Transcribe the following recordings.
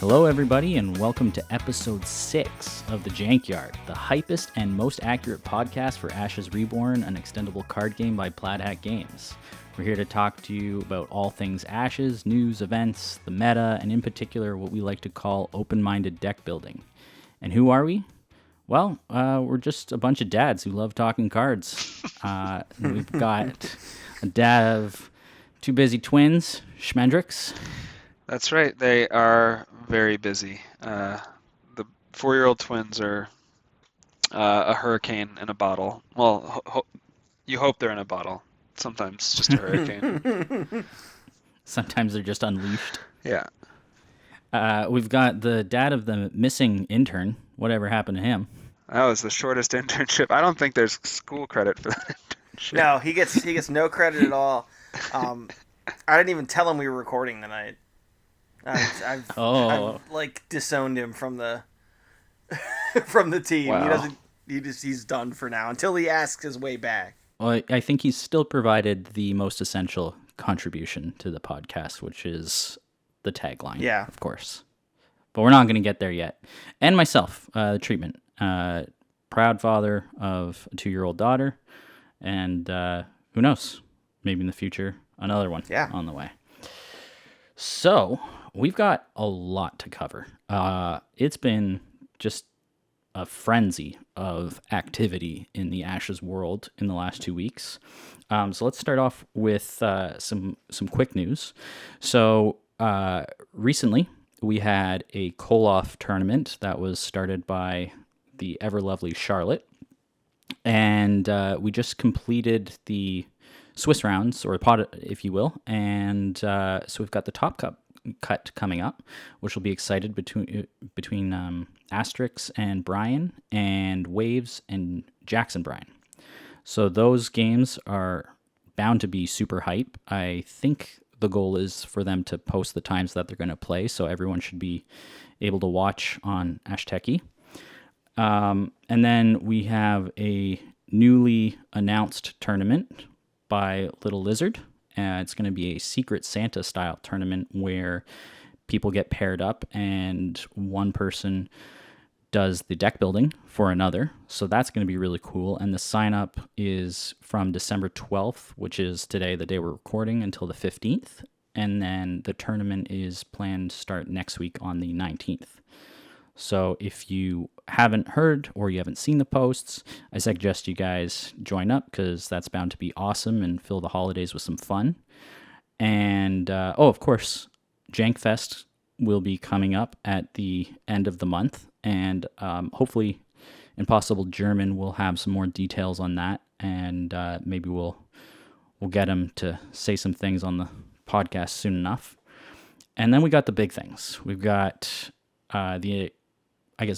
Hello, everybody, and welcome to episode 6 of the Jankyard, the hypest and most accurate podcast for Ashes Reborn, an extendable card game by Plaid Hat Games. We're here to talk to you about all things Ashes, news, events, the meta, and in particular what we like to call open-minded deck building. And who are we? Well, we're just a bunch of dads who love talking cards. We've got a dad of two busy twins, Schmendrix. That's right. They are very busy. The 4-year-old twins are a hurricane in a bottle. Well, you hope they're in a bottle. Sometimes just a hurricane. Sometimes they're just unleashed. Yeah. We've got the dad of the missing intern. Whatever happened to him? That was the shortest internship. I don't think there's school credit for that internship. No, he gets no credit at all. I didn't even tell him we were recording tonight. I've like disowned him from the from the team. Wow. He's done for now until he asks his way back. Well, I think he's still provided the most essential contribution to the podcast, which is the tagline. Yeah, of course. But we're not going to get there yet. And myself, the treatment. Proud father of a 2-year-old daughter, and who knows? Maybe in the future, another one on the way. So we've got a lot to cover. It's been just a frenzy of activity in the Ashes world in the last 2 weeks. So let's start off with some quick news. So recently we had a Koloff tournament that was started by the ever lovely Charlotte, and we just completed the Swiss rounds, or pot, if you will, and so we've got the top cut coming up, which will be excited between Asterix and Brian, and Waves and Jackson Brian. So those games are bound to be super hype. I think the goal is for them to post the times that they're going to play, so everyone should be able to watch on Ashteki. And then we have a newly announced tournament by Little Lizard. It's going to be a Secret Santa style tournament where people get paired up and one person does the deck building for another. So that's going to be really cool. And the sign up is from December 12th, which is today, the day we're recording, until the 15th. And then the tournament is planned to start next week on the 19th. So if you haven't heard or you haven't seen the posts, I suggest you guys join up because that's bound to be awesome and fill the holidays with some fun. And, of course, Jankfest will be coming up at the end of the month. And hopefully Impossible German will have some more details on that. And maybe we'll get him to say some things on the podcast soon enough. And then we got the big things. We've got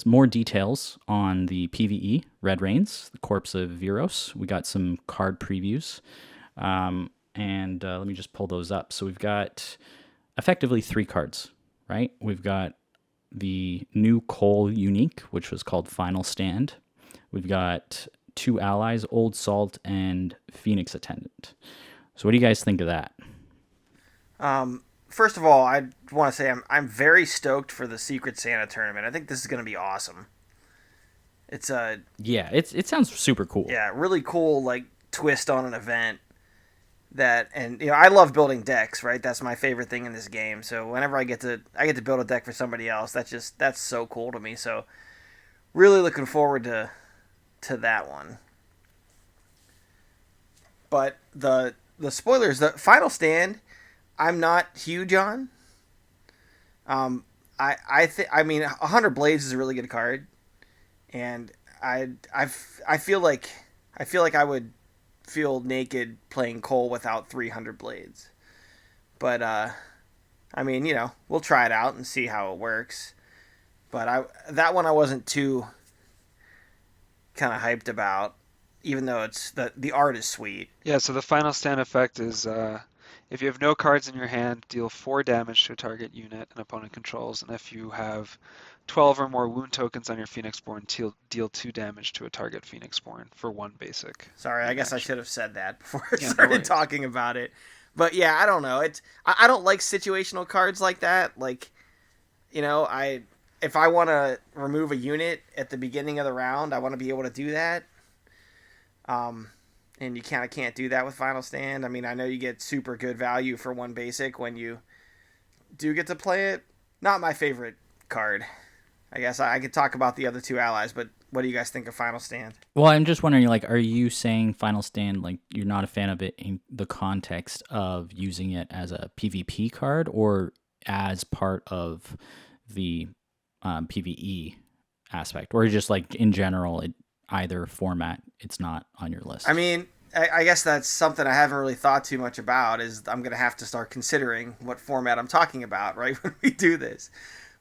more details on the PvE Red Rains, the Corpse of Viros. We got some card previews, and let me just pull those up. So we've got effectively 3 cards, right? We've got the new Cole Unique, which was called Final Stand. We've got 2 allies, Old Salt and Phoenix Attendant. So what do you guys think of that? First of all, I want to say I'm very stoked for the Secret Santa tournament. I think this is going to be awesome. It's it sounds super cool. Yeah, really cool like twist on an event and I love building decks, right? That's my favorite thing in this game. So whenever I get to build a deck for somebody else, that's so cool to me. So really looking forward to that one. But the spoilers, the Final Stand, I'm not huge on. I 100 Blades is a really good card, and I feel like I would feel naked playing Cole without 300 Blades. But we'll try it out and see how it works. But that one I wasn't too kind of hyped about, even though it's the art is sweet. Yeah. So the Final Stand effect is. If you have no cards in your hand, deal 4 damage to a target unit an opponent controls, and if you have 12 or more wound tokens on your Phoenixborn, deal 2 damage to a target Phoenixborn for 1 basic. Sorry, I guess I should have said that before I started talking about it. But yeah, I don't know. I don't like situational cards like that. Like, if I want to remove a unit at the beginning of the round, I want to be able to do that. And you kind of can't do that with Final Stand. I mean, I know you get super good value for one basic when you do get to play it. Not my favorite card. I guess I could talk about the other two allies, but what do you guys think of Final Stand? Well, I'm just wondering, like, are you saying Final Stand, like, you're not a fan of it in the context of using it as a PvP card or as part of the PvE aspect? Or just, like, in general, either format, it's not on your list? I mean, I guess that's something I haven't really thought too much about, is I'm going to have to start considering what format I'm talking about, right, when we do this.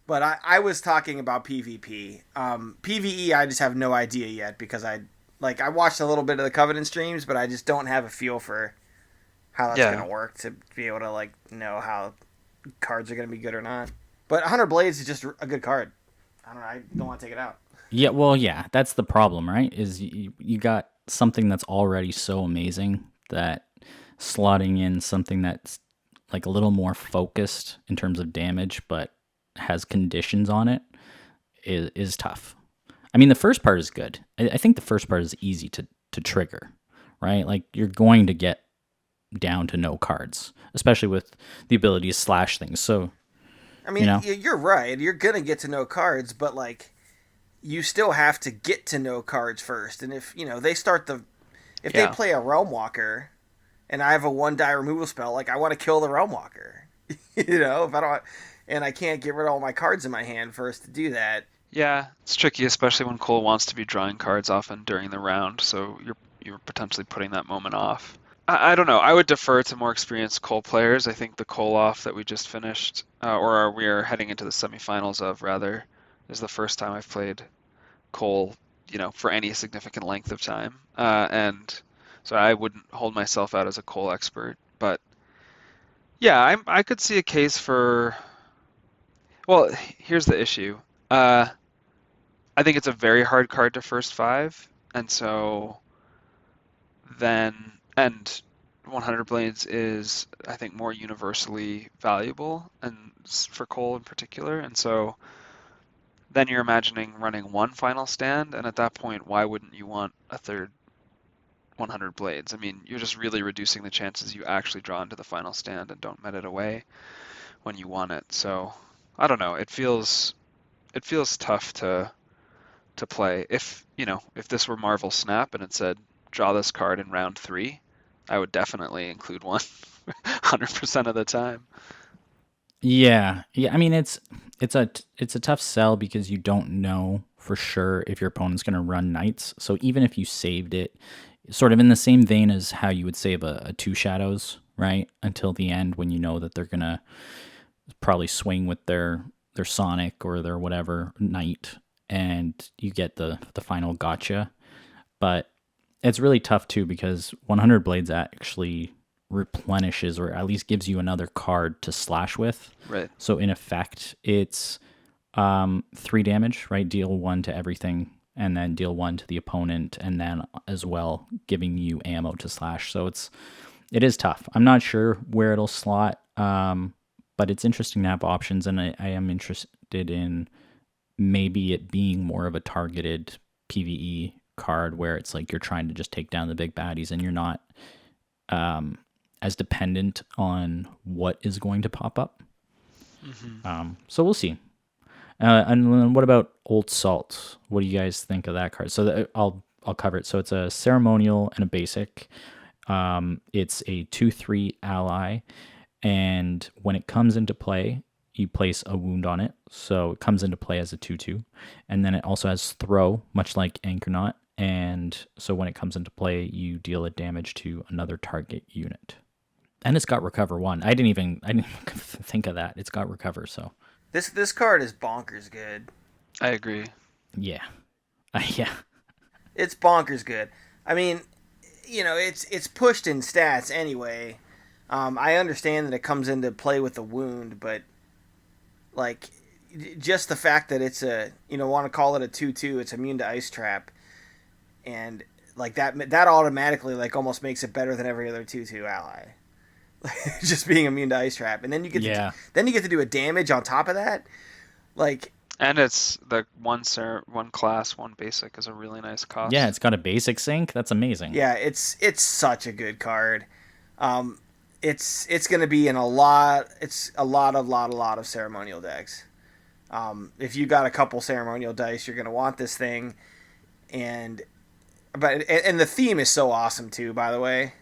But I was talking about PvP. PvE, I just have no idea yet because I watched a little bit of the Covenant streams, but I just don't have a feel for how that's going to work to be able to like know how cards are going to be good or not. But 100 Blades is just a good card. I don't want to take it out. Yeah, well, yeah, that's the problem, right? Is you got something that's already so amazing that slotting in something that's like a little more focused in terms of damage, but has conditions on it is tough. I mean, the first part is good. I think the first part is easy to trigger, right? Like, you're going to get down to no cards, especially with the ability to slash things. So, I mean, you're right. You're going to get to no cards, but, like, you still have to get to no cards first. And if, they play a Realm Walker and I have a 1-die removal spell, like, I want to kill the Realm Walker. If I don't... And I can't get rid of all my cards in my hand first to do that. Yeah, it's tricky, especially when Cole wants to be drawing cards often during the round, so you're potentially putting that moment off. I don't know. I would defer to more experienced Cole players. I think the Cole off that we just finished, or we are heading into the semifinals of, rather, is the first time I've played Cole, for any significant length of time. And so I wouldn't hold myself out as a Cole expert. But yeah, I could see a case for... Well, here's the issue. I think it's a very hard card to first 5, and so then 100 Blades is, I think, more universally valuable, and for Cole in particular, and so then you're imagining running one Final Stand, and at that point, why wouldn't you want a third 100 Blades? I mean, you're just really reducing the chances you actually draw into the Final Stand and don't met it away when you want it, so... I don't know. It feels tough to play. If this were Marvel Snap and it said draw this card in round 3, I would definitely include one 100% of the time. Yeah. I mean, it's a tough sell because you don't know for sure if your opponent's going to run Knights. So even if you saved it, sort of in the same vein as how you would save a 2 Shadows, right, until the end when you know that they're gonna probably swing with their Sonic or their whatever Knight, and you get the final gotcha. But it's really tough too because 100 Blades actually replenishes or at least gives you another card to slash with. Right. So in effect, it's 3 damage, right? Deal 1 to everything, and then deal 1 to the opponent, and then as well giving you ammo to slash. So it is tough. I'm not sure where it'll slot. But it's interesting to have options, and I am interested in maybe it being more of a targeted PvE card where it's like you're trying to just take down the big baddies and you're not as dependent on what is going to pop up. Mm-hmm. So we'll see. And then what about Old Salt? What do you guys think of that card? So I'll cover it. So it's a ceremonial and a basic. It's a 2/3 ally. And when it comes into play, you place a wound on it. So it comes into play as a 2/2. And then it also has throw, much like Anchornaut. And so when it comes into play, you deal a damage to another target unit. And it's got Recover 1. I didn't even think of that. It's got Recover, so. This card is bonkers good. I agree. Yeah. Yeah. It's bonkers good. I mean, it's pushed in stats anyway. I understand that it comes into play with the wound, but like just the fact that it's want to call it a 2/2, it's immune to Ice Trap, and like that automatically like almost makes it better than every other 2/2 ally. Just being immune to Ice Trap, and then you get to do a damage on top of that. Like, And it's the one class, one basic is a really nice cost. Yeah, it's got a basic sync. That's amazing. yeah, it's such a good card. Um, it's gonna be in a lot. It's a lot of ceremonial decks. If you got a couple ceremonial dice, you're gonna want this thing, and the theme is so awesome too. By the way,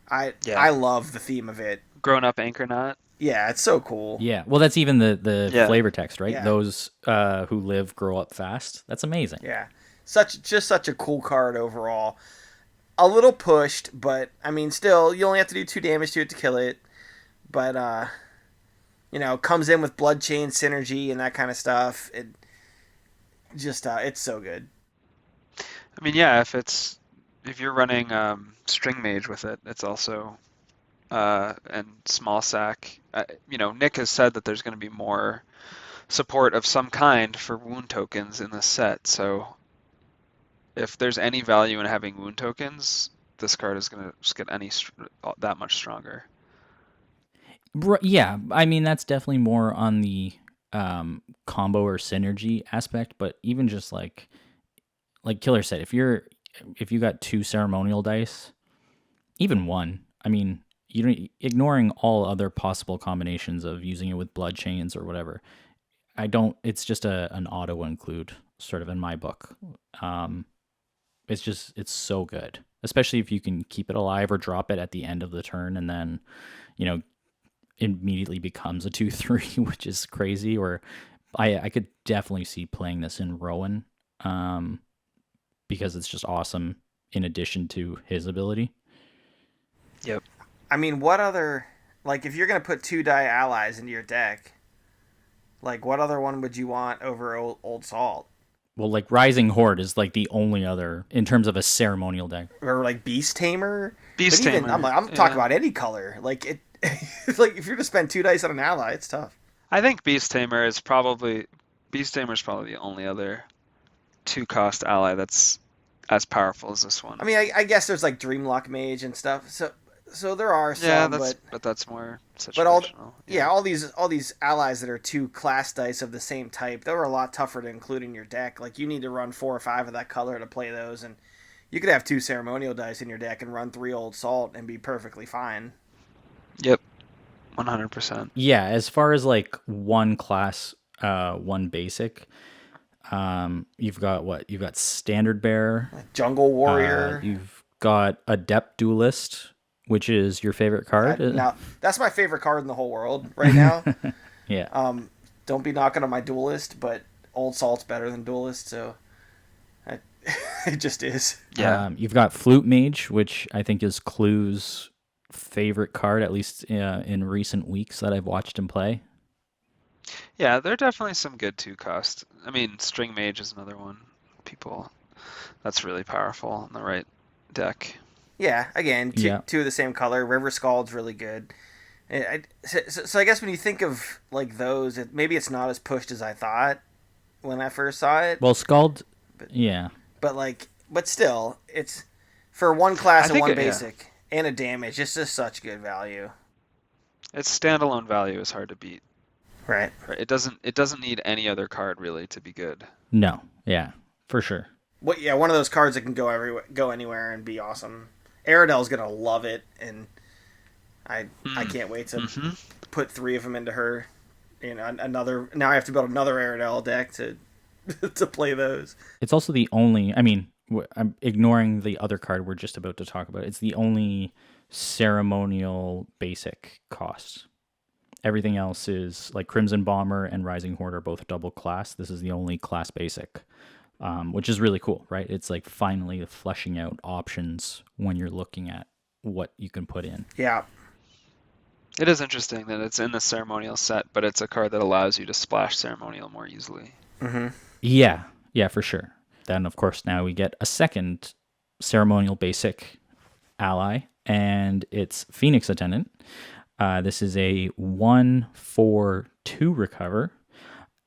I love the theme of it. Grown up anchor knot. Yeah, it's so cool. Yeah, well, that's even the Yeah. flavor text, right? Yeah. Those who live grow up fast. That's amazing. Yeah, such a cool card overall. A little pushed, but I mean, still, you only have to do 2 damage to it to kill it. But comes in with blood chain synergy and that kind of stuff. It just it's so good. I mean, yeah, if you're running string mage with it, it's also and small sack. Nick has said that there's going to be more support of some kind for wound tokens in this set. So if there's any value in having wound tokens, this card is going to just get that much stronger. Yeah, I mean that's definitely more on the combo or synergy aspect, but even just like Killer said, if you got 2 ceremonial dice, even 1, I mean, ignoring all other possible combinations of using it with blood chains or whatever, it's just an auto include sort of in my book. It's so good, especially if you can keep it alive or drop it at the end of the turn and then immediately becomes a 2/3, which is crazy. Or I could definitely see playing this in Rowan because it's just awesome in addition to his ability. Yep. I mean, what other, like, if you're going to put 2 die allies into your deck, like, what other one would you want over Old Salt? Well, like, Rising Horde is, like, the only other, in terms of a ceremonial deck. Or, like, Beast Tamer? Beast But even, Tamer. I'm talking about any color. Like, like, if you're to spend 2 dice on an ally, it's tough. I think Beast Tamer is probably the only other 2-cost ally that's as powerful as this one. I mean, I guess there's, like, Dreamlock Mage and stuff, so there are some, but that's more situational. But all these allies that are 2 class dice of the same type, they're a lot tougher to include in your deck. Like, you need to run 4 or 5 of that color to play those, and you could have 2 ceremonial dice in your deck and run 3 Old Salt and be perfectly fine. Yep, 100%. Yeah, as far as like 1 class, 1 basic, you've got Standard Bearer, Jungle Warrior. You've got Adept Duelist, which is your favorite card. Now, that's my favorite card in the whole world right now. Yeah. Don't be knocking on my Duelist, but Old Salt's better than Duelist, so it just is. Yeah. You've got Flute Mage, which I think is Clue's favorite card, at least in recent weeks that I've watched him play. Yeah, there are definitely some good 2-cost. I mean, String Mage is another one. That's really powerful in the right deck. Yeah, again, 2 of the same color. River Scald's really good. So I guess when you think of like those, maybe it's not as pushed as I thought when I first saw it. Well, Scald, yeah. But still, it's for 1 class and 1 basic and a damage. It's just such good value. Its standalone value is hard to beat. Right. It doesn't need any other card really to be good. No. Yeah, for sure. One of those cards that can go anywhere and be awesome. Aerodel's gonna love it, and I can't wait to put 3 of them into her. Now I have to build another Aerodel deck to to play those. It's also the only. I mean, I'm ignoring the other card we're just about to talk about. It's the only ceremonial basic cost. Everything else is like Crimson Bomber and Rising Horde are both double class. This is the only class basic. Which is really cool, right? It's like finally fleshing out options when you're looking at what you can put in. Yeah. It is interesting that it's in the ceremonial set, but it's a card that allows you to splash ceremonial more easily. Mm-hmm. Yeah, for sure. Then, of course, now we get a second ceremonial basic ally, and it's Phoenix Attendant. This is a 1/4/2 recover.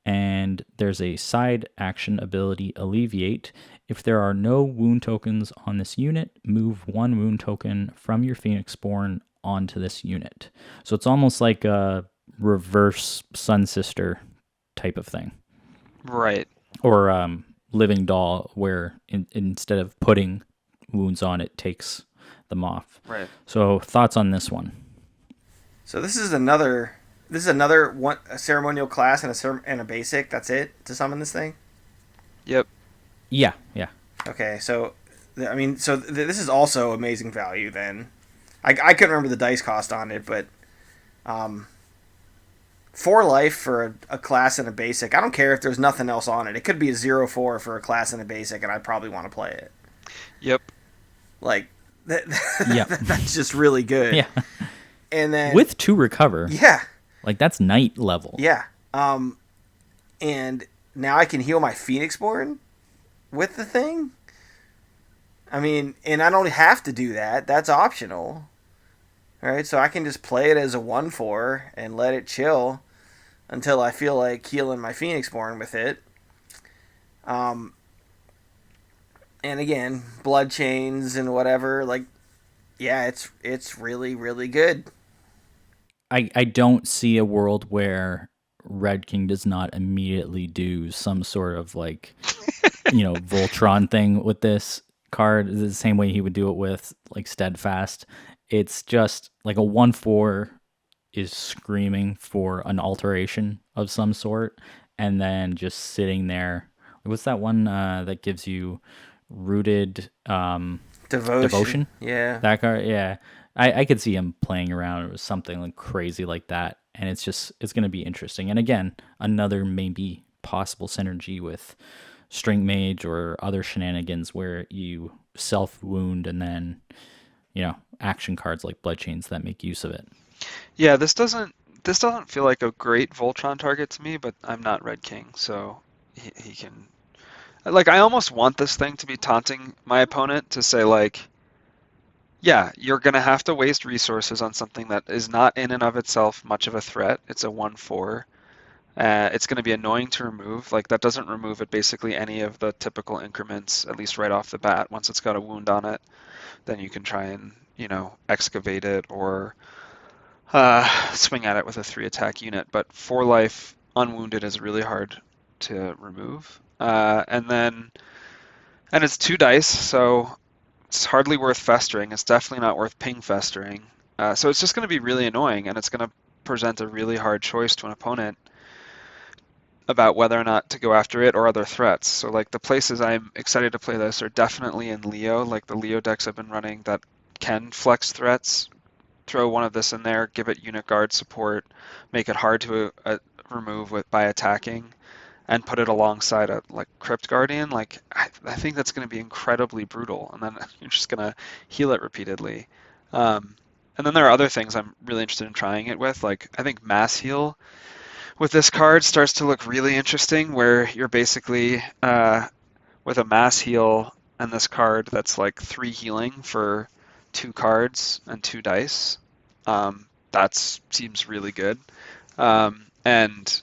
And there's a side action ability, Alleviate. If there are no wound tokens on this unit, move 1 wound token from your Phoenix Spawn onto this unit. So it's almost like a reverse Sun Sister type of thing. Right. Or Living Doll, where instead of putting wounds on, it takes them off. Right. So thoughts on this one? So this is another one, a ceremonial class and a basic. That's it to summon this thing. Yep. Yeah. Okay, so this is also amazing value. Then I couldn't remember the dice cost on it, but 4 life for a class and a basic. I don't care if there's nothing else on it. It could be a 0/4 for a class and a basic, and I'd probably want to play it. Yep. Like that. Yep. That's just really good. Yeah. And then with 2 recover. Yeah. Like that's knight level. Yeah. And now I can heal my Phoenixborn with the thing. I mean, and I don't have to do that. That's optional. All right, so I can just play it as a 1/4 and let it chill until I feel like healing my Phoenixborn with it. And again, blood chains and whatever. Like, yeah, it's really, really good. I don't see a world where Redking does not immediately do some sort of like, Voltron thing with this card. The same way he would do it with like Steadfast. It's just like a 1/4 is screaming for an alteration of some sort, and then just sitting there. What's that one that gives you rooted devotion? Yeah. That card, yeah. I could see him playing around with something like crazy like that, and it's going to be interesting. And again, another maybe possible synergy with String Mage or other shenanigans where you self-wound and then, action cards like Blood Chains that make use of it. Yeah, this doesn't feel like a great Voltron target to me, but I'm not Redking, so he can... Like, I almost want this thing to be taunting my opponent to say, like, yeah, you're going to have to waste resources on something that is not in and of itself much of a threat. It's a 1/4. It's going to be annoying to remove. Like, that doesn't remove at basically any of the typical increments, at least right off the bat. Once it's got a wound on it, then you can try and, excavate it or swing at it with a 3-attack unit. But 4 life unwounded is really hard to remove. And it's 2 dice, so it's hardly worth festering. It's definitely not worth ping festering. So it's just going to be really annoying, and it's going to present a really hard choice to an opponent about whether or not to go after it or other threats. So like the places I'm excited to play this are definitely in Leo, like the Leo decks I've been running that can flex threats. Throw one of this in there, give it unit guard support, make it hard to remove by attacking, and put it alongside a like Crypt Guardian. Like I think that's going to be incredibly brutal, and then you're just going to heal it repeatedly. And then there are other things I'm really interested in trying it with. Like I think Mass Heal with this card starts to look really interesting, where you're basically with a Mass Heal and this card that's like 3 healing for 2 cards and 2 dice. That seems really good. And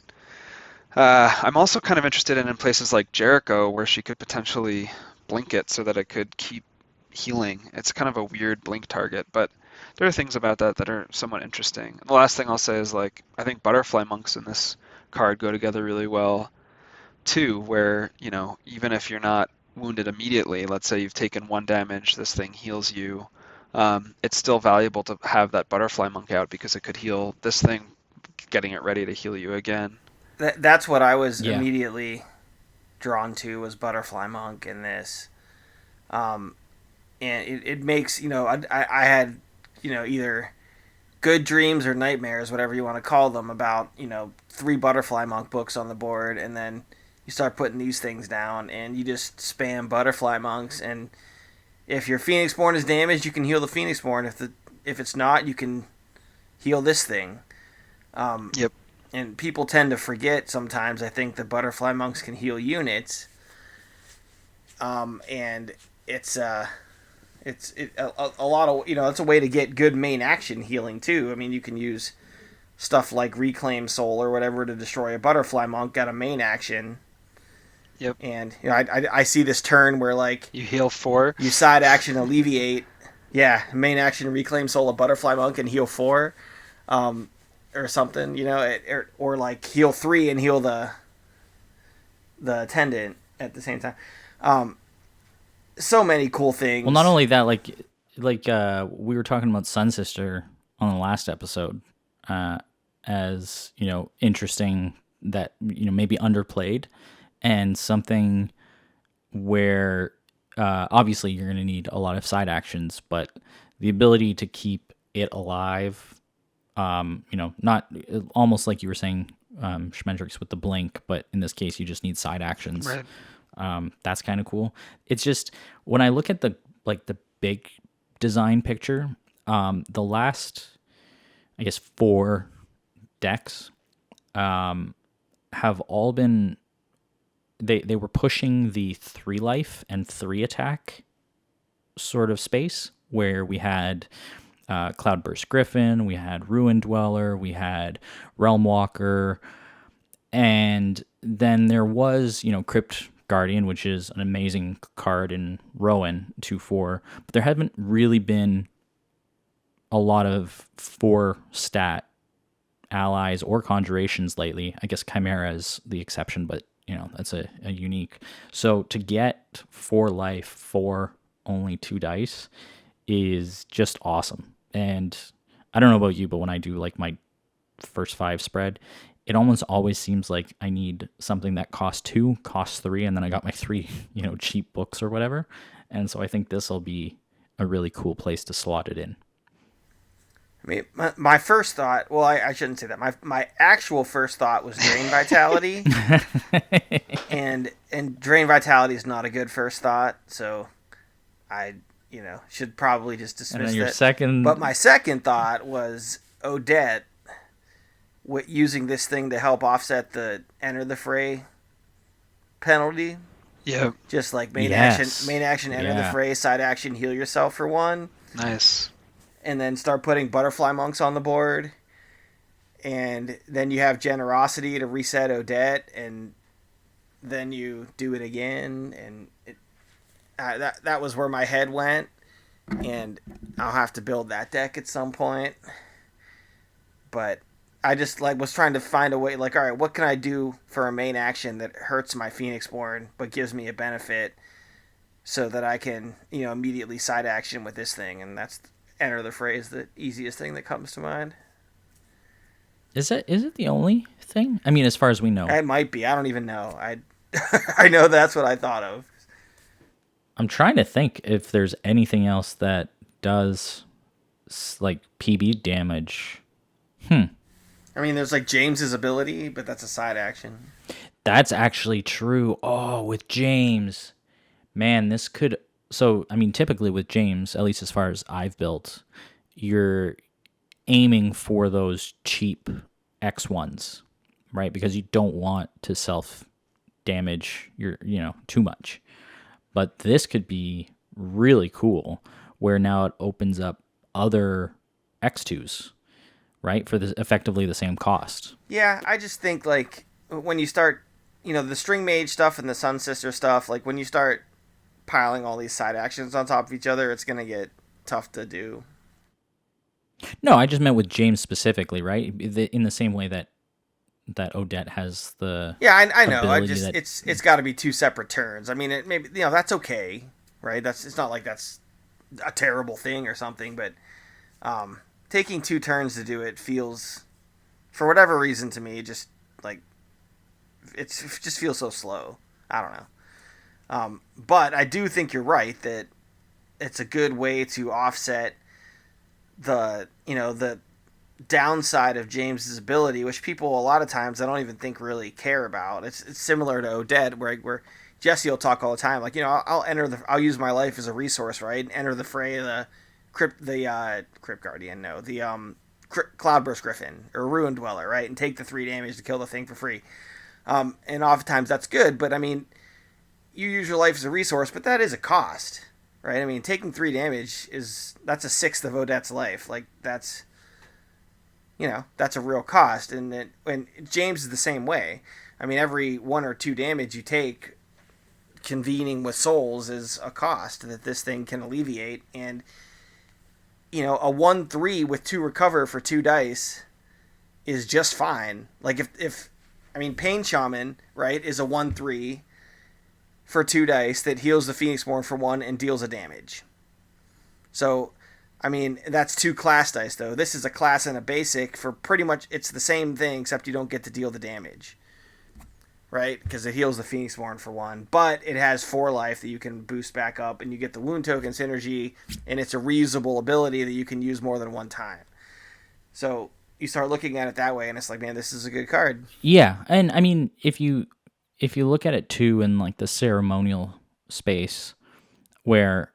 I'm also kind of interested in places like Jericho, where she could potentially blink it so that it could keep healing. It's kind of a weird blink target, but there are things about that are somewhat interesting. And the last thing I'll say is like I think Butterfly Monks in this card go together really well too, where even if you're not wounded immediately, let's say you've taken 1 damage, this thing heals you. It's still valuable to have that Butterfly Monk out because it could heal this thing, getting it ready to heal you again. That's what I was immediately drawn to, was Butterfly Monk in this. And it makes, I had, either good dreams or nightmares, whatever you want to call them, about, 3 Butterfly Monk books on the board, and then you start putting these things down, and you just spam Butterfly Monks, and if your Phoenixborn is damaged, you can heal the Phoenixborn. If it's not, you can heal this thing. Yep. And people tend to forget sometimes, I think, that Butterfly Monks can heal units. And it's a lot of, it's a way to get good main action healing too. I mean, you can use stuff like Reclaim Soul or whatever to destroy a Butterfly Monk, got a main action. Yep. And I see this turn where like you heal 4, you side action Alleviate, main action Reclaim Soul a Butterfly Monk and heal 4, or something, or like heal 3 and heal the the attendant at the same time. So many cool things. Well, not only that, like we were talking about Sun Sister on the last episode, as interesting that maybe underplayed, and something where obviously you're going to need a lot of side actions, but the ability to keep it alive, not almost like you were saying, Schmendrix with the blink, but in this case you just need side actions. Right. That's kind of cool. It's just when I look at the big design picture, the last, I guess, 4 decks have all been, they were pushing the 3 life and 3 attack sort of space, where we had Cloudburst Griffin, we had Ruin Dweller, we had Realm Walker, and then there was, Crypt Guardian, which is an amazing card in Rowan 2/4, but there haven't really been a lot of 4 stat allies or conjurations lately. I guess Chimera is the exception, but that's a unique. So to get 4 life for only 2 dice is just awesome. And I don't know about you, but when I do like my first 5 spread, it almost always seems like I need something that costs 2, costs 3, and then I got my 3, cheap books or whatever. And so I think this will be a really cool place to slot it in. I mean, my first thought, well, I shouldn't say that. My actual first thought was Drain Vitality. and Drain Vitality is not a good first thought, so I, should probably just dismiss your that. Second... But my second thought was Odette using this thing to help offset the Enter the Fray penalty. Yeah. Just like main Yes. action, Enter the Fray, side action, heal yourself for 1. Nice. And then start putting Butterfly Monks on the board. And then you have Generosity to reset Odette, and then you do it again. And that was where my head went. And I'll have to build that deck at some point. But I just was trying to find a way, all right, what can I do for a main action that hurts my Phoenixborn but gives me a benefit, so that I can, immediately side action with this thing. And that's Enter the Fray is the easiest thing that comes to mind. Is it the only thing? I mean, as far as we know. It might be. I don't even know. I know that's what I thought of. I'm trying to think if there's anything else that does PB damage. I mean, there's James's ability, but that's a side action. That's actually true. Oh, with James. Man, this could... So, I mean, typically with James, at least as far as I've built, you're aiming for those cheap X1s, right? Because you don't want to self-damage too much. But this could be really cool, where now it opens up other X2s, right? For effectively the same cost. Yeah, I just think, when you start, the String Mage stuff and the Sun Sister stuff, when you start piling all these side actions on top of each other, it's going to get tough to do. No, I just meant with James specifically, right? In the same way that Odette has the... Yeah, I know. It's got to be 2 separate turns. I mean, maybe that's okay, right? It's not like that's a terrible thing or something, but taking 2 turns to do it feels, for whatever reason, to me, just it just feels so slow. I don't know. But I do think you're right that it's a good way to offset the downside of James's ability, which people a lot of times I don't even think really care about. It's similar to Odette, where Jesse will talk all the time, I'll use my life as a resource, right? Enter the Fray, the Crypt Guardian, Cloudburst Griffin or Ruin Dweller, right? And take the 3 damage to kill the thing for free. And oftentimes that's good, but I mean, you use your life as a resource, but that is a cost, right? I mean, taking 3 damage that's a 1/6 of Odette's life. That's a real cost. And James is the same way. I mean, every 1 or 2 damage you take convening with souls is a cost that this thing can alleviate. And, a 1/3 with 2 recover for 2 dice is just fine. If I mean, Pain Shaman, right, is a 1/3 for 2 dice that heals the Phoenixborn for 1 and deals a damage. So, I mean, that's 2 class dice, though. This is a class and a basic for pretty much, it's the same thing, except you don't get to deal the damage. Right? Because it heals the Phoenixborn for 1. But it has 4 life that you can boost back up, and you get the Wound Token synergy, and it's a reusable ability that you can use more than one time. So, you start looking at it that way, and it's like, man, this is a good card. Yeah, and I mean, if you look at it too in like the ceremonial space, where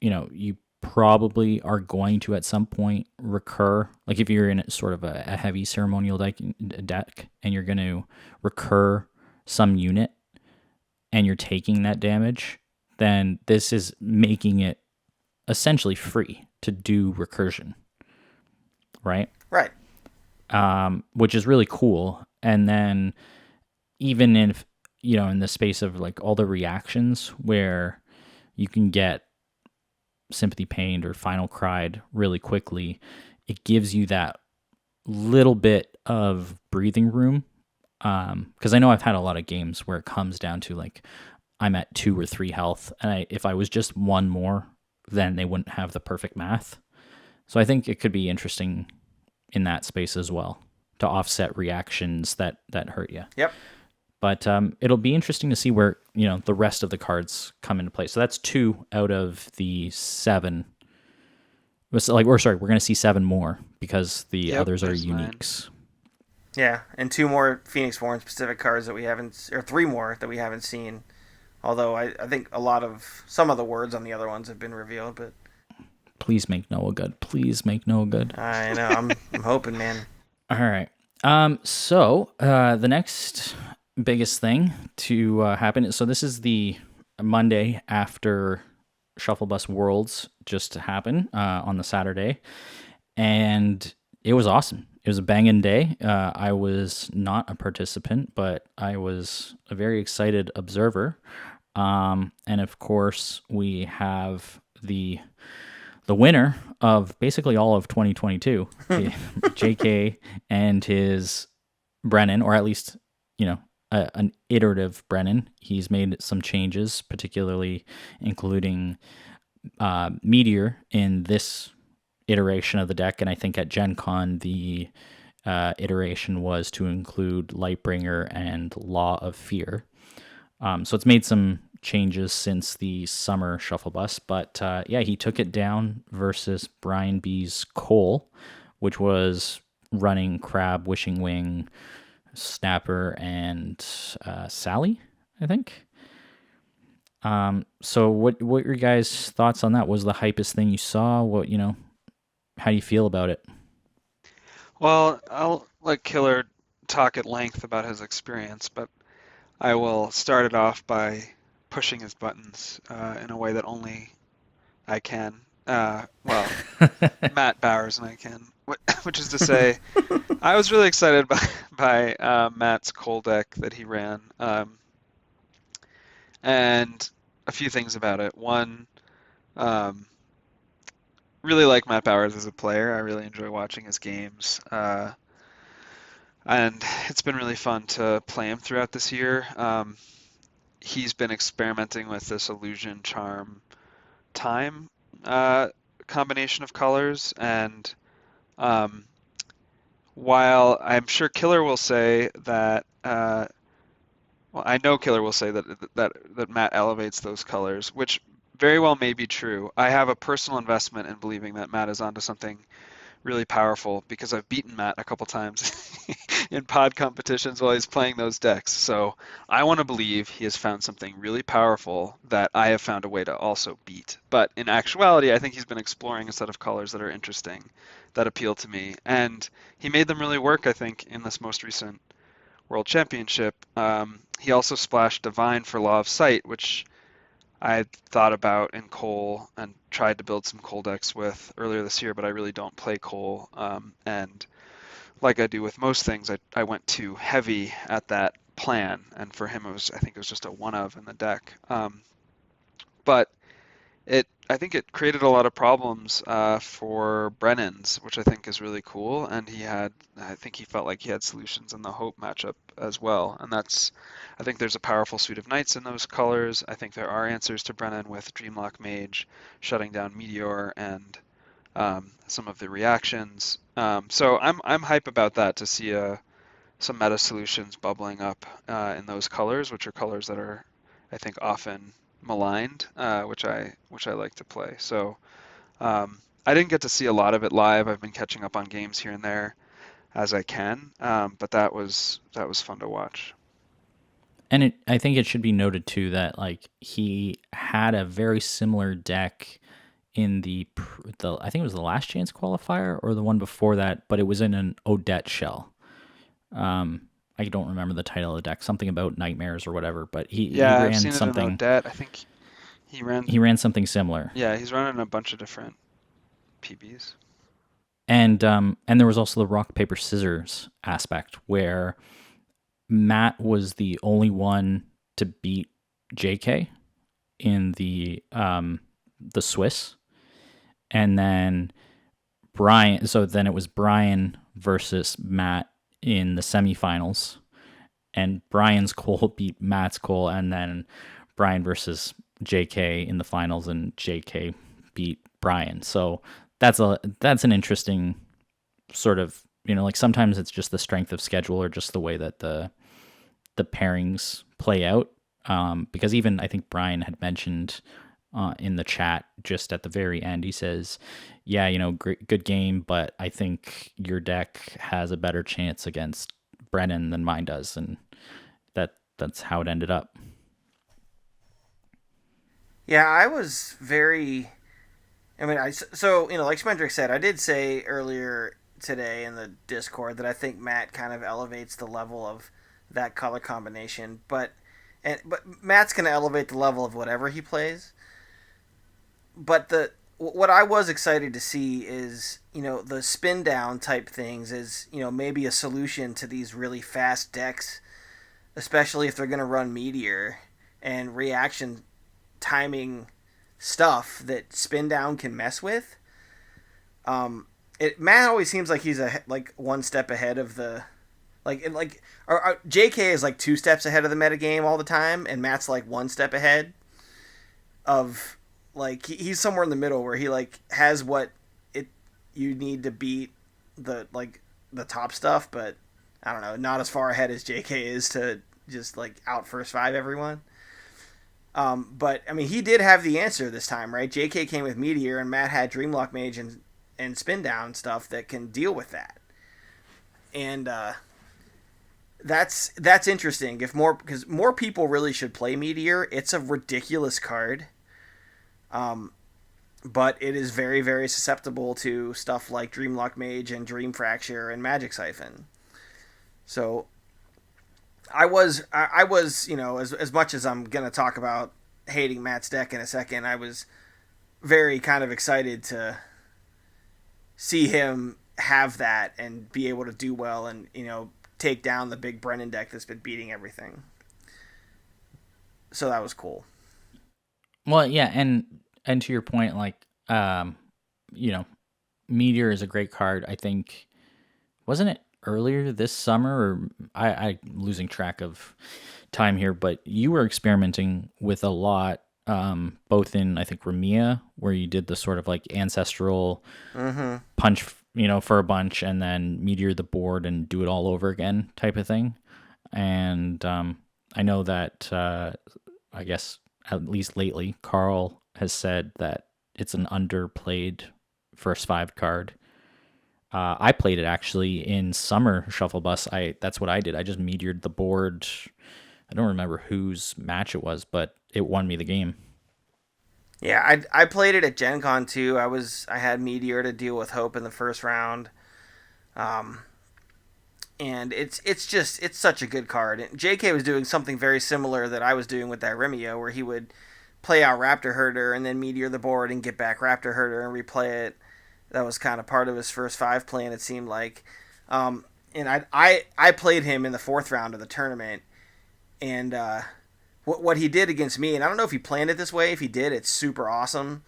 you probably are going to at some point recur. Like if you're in sort of a heavy ceremonial deck and you're going to recur some unit and you're taking that damage, then this is making it essentially free to do recursion. Right? Right. Which is really cool. And then even if, in the space of like all the reactions where you can get Sympathy Pained or Final Cried really quickly, it gives you that little bit of breathing room. Because I know I've had a lot of games where it comes down to like I'm at 2 or 3 health, and if I was just 1 more, then they wouldn't have the perfect math. So I think it could be interesting in that space as well to offset reactions that hurt you. Yep. But it'll be interesting to see where the rest of the cards come into play. So that's 2 out of the 7. We're going to see 7 more because the others are uniques. 9. Yeah, and 2 more Phoenixborn specific cards that we haven't, or 3 more that we haven't seen. Although I think some of the words on the other ones have been revealed, but please make Noah good. Please make Noah good. I know. I'm hoping, man. All right. So the next biggest thing to happen. So this is the Monday after Shufflebus Worlds just happened on the Saturday, and it was awesome. It was a banging day. I was not a participant, but I was a very excited observer. And of course, we have the winner of basically all of 2022, JK and his Brennan, or at least, an iterative Brennan. He's made some changes, particularly including Meteor in this iteration of the deck, and I think at Gen Con the iteration was to include Lightbringer and Law of Fear. So it's made some changes since the summer Shufflebus, but he took it down versus Brian B's Cole, which was running Crab, Wishing Wing, Snapper, and Sally, I think. So what were your guys' thoughts on that? Was the hypest thing you saw? How do you feel about it? Well, I'll let Killer talk at length about his experience, but I will start it off by pushing his buttons in a way that only I can. Matt Bowers and I can. Which is to say, I was really excited by Matt's Cole deck that he ran. And a few things about it. One, really like Matt Bowers as a player. I really enjoy watching his games. And it's been really fun to play him throughout this year. He's been experimenting with this Illusion, Charm, Time combination of colors, and while I'm sure Killer will say that, I know Killer will say that Matt elevates those colors, which very well may be true. I have a personal investment in believing that Matt is onto something really powerful because I've beaten Matt a couple times in pod competitions while he's playing those decks. So I want to believe he has found something really powerful that I have found a way to also beat. But in actuality, I think he's been exploring a set of colors that are interesting, that appeal to me. And he made them really work, I think, in this most recent World Championship. He also splashed Divine for Law of Sight, which I had thought about in Cole and tried to build some Cole decks with earlier this year, but I really don't play Cole. And like I do with most things, I went too heavy at that plan. And for him, I think it was just a one of in the deck. But I think it created a lot of problems for Brennan's, which I think is really cool. And I think he felt like he had solutions in the Hope matchup as well. And I think there's a powerful suite of knights in those colors. I think there are answers to Brennan with Dreamlock Mage shutting down Meteor and some of the reactions. So I'm hype about that to see some meta solutions bubbling up in those colors, which are colors that are, I think, often maligned, which I like to play. So I didn't get to see a lot of it live. I've been catching up on games here and there as I can, but that was fun to watch. And I think it should be noted too that like he had a very similar deck in the I think it was the last chance qualifier or the one before that, but it was in an Odette shell. I don't remember the title of the deck, something about nightmares or whatever, but he I've ran seen it in something. Odette. I think He ran something similar. Yeah, he's running a bunch of different PBs. And there was also the rock paper scissors aspect where Matt was the only one to beat JK in the Swiss, and then Brian. So then it was Brian versus Matt in the semifinals, and Brian's Cole beat Matt's Cole, and then Brian versus JK in the finals, and JK beat Brian. So that's an interesting sort of, like sometimes it's just the strength of schedule or just the way that the pairings play out. Because even I think Brian had mentioned in the chat just at the very end, he says, yeah, great, good game, but I think your deck has a better chance against Brennan than mine does. And that's how it ended up. Yeah, I was very... so, like Schmendrix said, I did say earlier today in the Discord that I think Matt kind of elevates the level of that color combination, but Matt's going to elevate the level of whatever he plays. But what I was excited to see is, the spin down type things is, maybe a solution to these really fast decks, especially if they're going to run Meteor and reaction timing stuff that spin down can mess with. Matt always seems like he's one step ahead of the JK is like 2 steps ahead of the metagame all the time, and Matt's like 1 step ahead of he's somewhere in the middle where he has what you need to beat the top stuff, but I don't know, not as far ahead as JK is to just out first 5 everyone. But I mean, he did have the answer this time, right? JK came with Meteor, and Matt had Dreamlock Mage and Spin Down stuff that can deal with that. And that's interesting. Because more people really should play Meteor. It's a ridiculous card, but it is very, very susceptible to stuff like Dreamlock Mage and Dream Fracture and Magic Siphon. So I was, as much as I'm going to talk about hating Matt's deck in a second, I was very kind of excited to see him have that and be able to do well and, take down the big Brennan deck that's been beating everything. So that was cool. Well, yeah, and to your point, Meteor is a great card. I think, wasn't it earlier this summer, or I'm losing track of time here, but you were experimenting with a lot, both in, I think, Ramia, where you did the sort of ancestral punch, for a bunch, and then Meteor the board and do it all over again type of thing. And I know that, I guess, at least lately, Carl has said that it's an underplayed first 5 card. I played it actually in summer Shufflebus. That's what I did. I just meteored the board. I don't remember whose match it was, but it won me the game. Yeah, I played it at Gen Con too. I had Meteor to deal with Hope in the first round. And it's such a good card. And JK was doing something very similar that I was doing with that Remio, where he would play out Raptor Herder and then Meteor the board and get back Raptor Herder and replay it. That was kind of part of his first 5 plan, it seemed like. And I played him in the 4th round of the tournament, and what he did against me, and I don't know if he planned it this way. If he did, it's super awesome.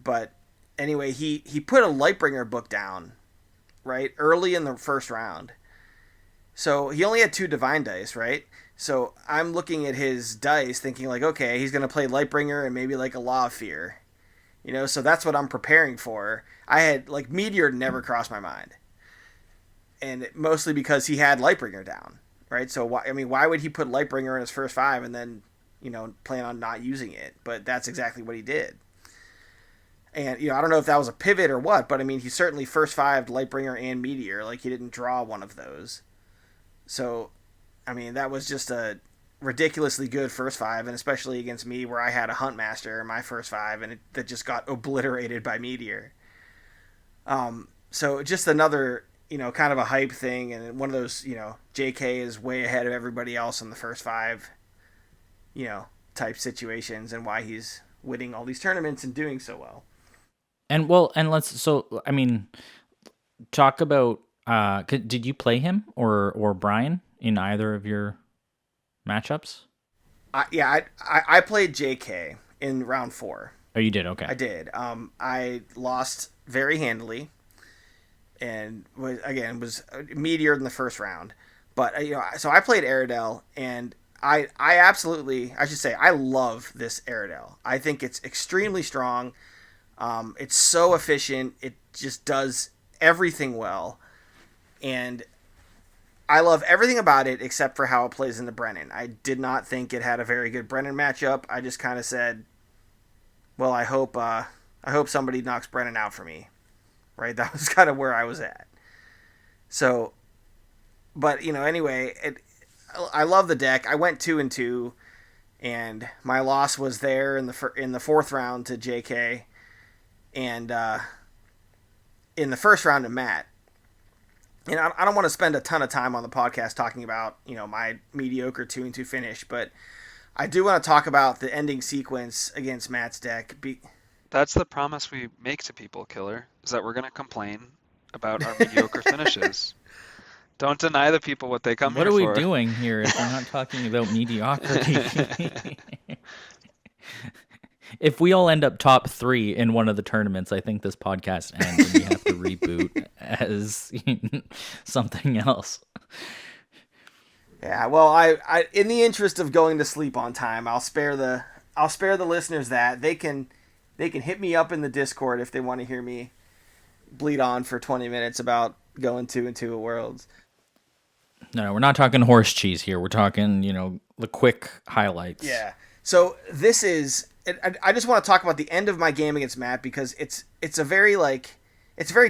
But anyway, he put a Lightbringer book down, right, early in the first round. So he only had 2 divine dice, right? So I'm looking at his dice thinking like, okay, he's going to play Lightbringer and maybe like a Law of Fear. You know, so that's what I'm preparing for. I had, like, Meteor never crossed my mind. And mostly because he had Lightbringer down, right? So, why would he put Lightbringer in his first 5 and then, you know, plan on not using it? But that's exactly what he did. And, you know, I don't know if that was a pivot or what, but, I mean, he certainly first 5'd Lightbringer and Meteor. Like, he didn't draw one of those. So, I mean, that was just a ridiculously good first 5, and especially against me where I had a Huntmaster in my first 5, and that just got obliterated by Meteor. So just another, you know, kind of a hype thing, and one of those, you know, JK is way ahead of everybody else in the first 5, you know, type situations, and why he's winning all these tournaments and doing so well. And I mean, talk about, did you play him or Brian in either of your matchups? I played JK in round 4. Oh, you did? Okay. I did. I lost very handily, and was Meteor in the first round. But you know, so I played Aerodel, and I love this Aerodel. I think it's extremely strong. It's so efficient. It just does everything well, and I love everything about it except for how it plays into Brennan. I did not think it had a very good Brennan matchup. I just kind of said, well, I hope somebody knocks Brennan out for me, right? That was kind of where I was at. So, but you know, anyway, I love the deck. I went 2-2, and my loss was there in the 4th round to JK, and in the first round to Matt. And I don't want to spend a ton of time on the podcast talking about, you know, my mediocre 2-2 finish, but I do want to talk about the ending sequence against Matt's deck. That's the promise we make to people, Killer, is that we're going to complain about our mediocre finishes. Don't deny the people what they come here for. What are we doing here if we're not talking about mediocrity? If we all end up top 3 in one of the tournaments, I think this podcast ends and we have to reboot as something else. Yeah, well, I in the interest of going to sleep on time, I'll spare the listeners that. They can hit me up in the Discord if they want to hear me bleed on for 20 minutes about going 2-2 at Worlds. No, we're not talking horse cheese here. We're talking, you know, the quick highlights. Yeah. So this is. I just want to talk about the end of my game against Matt because it's a very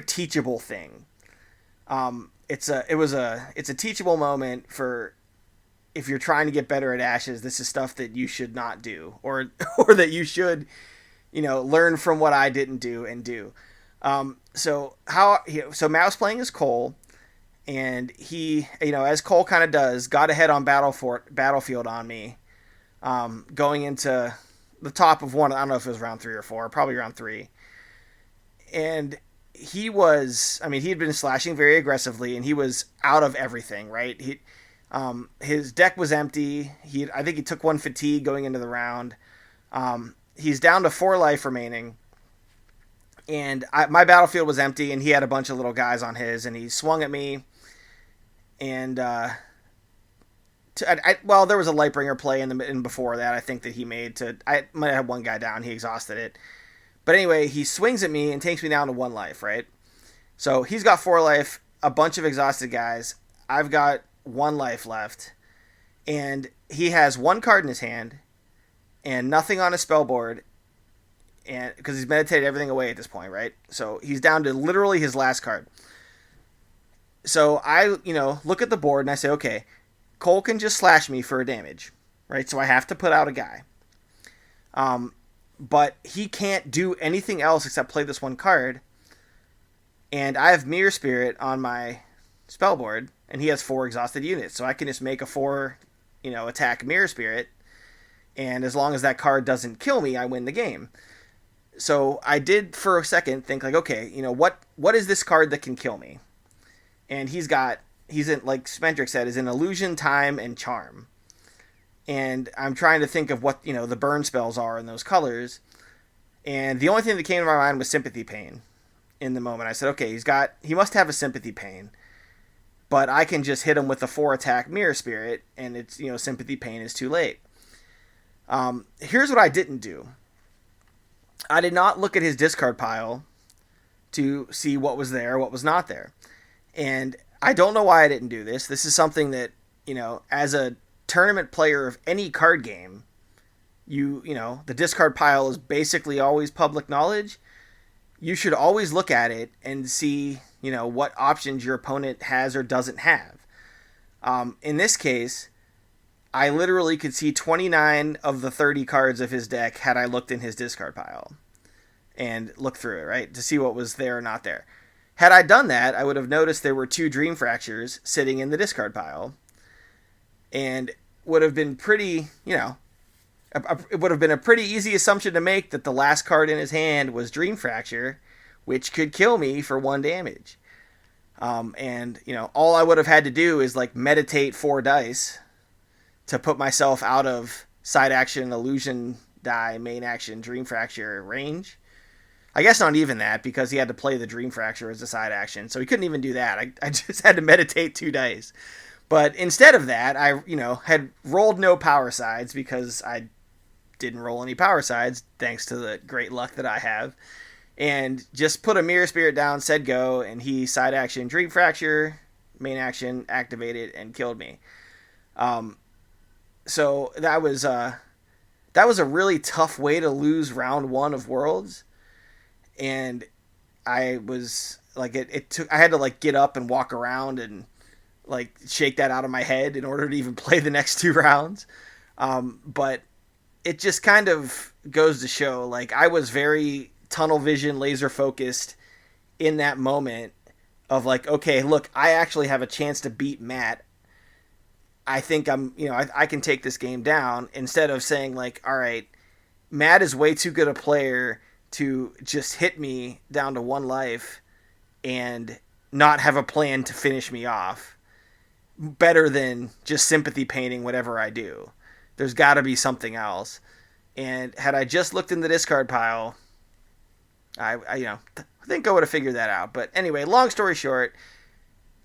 teachable thing. It's a teachable moment for if you're trying to get better at Ashes. This is stuff that you should not do, or that you should, you know, learn from what I didn't do and do. So Matt was playing as Cole, and he, you know, as Cole kind of does, got ahead on Battlefield on me, going into the top of one. I don't know if it was round 3 or 4, probably round 3. And he had been slashing very aggressively, and he was out of everything, right? His deck was empty. I think he took 1 fatigue going into the round. He's down to 4 life remaining, and my battlefield was empty, and he had a bunch of little guys on his, and he swung at me, and there was a Lightbringer play in before that I think that he made I might have had one guy down. He exhausted it. But anyway, he swings at me and takes me down to 1 life, right? So he's got 4 life, a bunch of exhausted guys. I've got 1 life left. And he has 1 card in his hand and nothing on his spell board, and because he's meditated everything away at this point, right? So he's down to literally his last card. So I, you know, look at the board and I say, okay, Cole can just slash me for a damage, right? So I have to put out a guy. But he can't do anything else except play this 1 card. And I have Mirror Spirit on my spell board, and he has 4 exhausted units. So I can just make a 4, you know, attack Mirror Spirit. And as long as that card doesn't kill me, I win the game. So I did for a second think like, okay, you know, what is this card that can kill me? And he's in, like Schmendrix said, is in Illusion, Time, and Charm. and I'm trying to think of what the burn spells are in those colors, and the only thing that came to my mind was Sympathy Pain. In the moment, I said, okay, he must have a Sympathy Pain, but I can just hit him with a 4-attack Mirror Spirit, and it's Sympathy Pain is too late. Here's what I didn't do. I did not look at his discard pile to see what was there, what was not there. And I don't know why I didn't do this. This is something that, as a tournament player of any card game, the discard pile is basically always public knowledge. You should always look at it and see, what options your opponent has or doesn't have. In this case, I literally could see 29 of the 30 cards of his deck had I looked in his discard pile and looked through it, right, to see what was there or not there. Had I done that, I would have noticed there were 2 Dream Fractures sitting in the discard pile, and would have been pretty, it would have been a pretty easy assumption to make that the last card in his hand was Dream Fracture, which could kill me for 1 damage. And all I would have had to do is meditate 4 dice to put myself out of side action, illusion die, main action, Dream Fracture range. I guess not even that, because he had to play the Dream Fracture as a side action, so he couldn't even do that. I just had to meditate 2 dice. But instead of that, I had rolled no power sides, because I didn't roll any power sides, thanks to the great luck that I have, and just put a Mirror Spirit down, said go, and he side action Dream Fracture, main action, activated, and killed me. So that was a really tough way to lose round 1 of Worlds, and I was I had to get up and walk around and shake that out of my head in order to even play the next 2 rounds. But it just kind of goes to show, I was very tunnel vision, laser focused in that moment of okay, look, I actually have a chance to beat Matt. I think I can take this game down, instead of saying all right, Matt is way too good a player to just hit me down to 1 life and not have a plan to finish me off. Better than just sympathy painting whatever I do. There's got to be something else. And had I just looked in the discard pile, I think I would have figured that out. But anyway, long story short,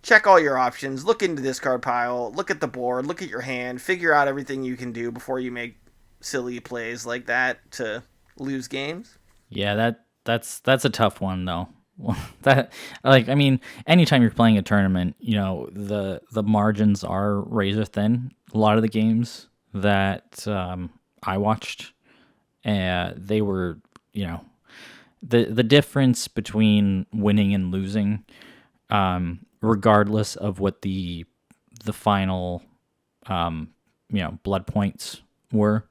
check all your options, look into the discard pile, look at the board, look at your hand, figure out everything you can do before you make silly plays like that to lose games. Yeah, that's a tough one though. That anytime you're playing a tournament, the margins are razor thin. A lot of the games that I watched, they were, the difference between winning and losing, regardless of what the final blood points were,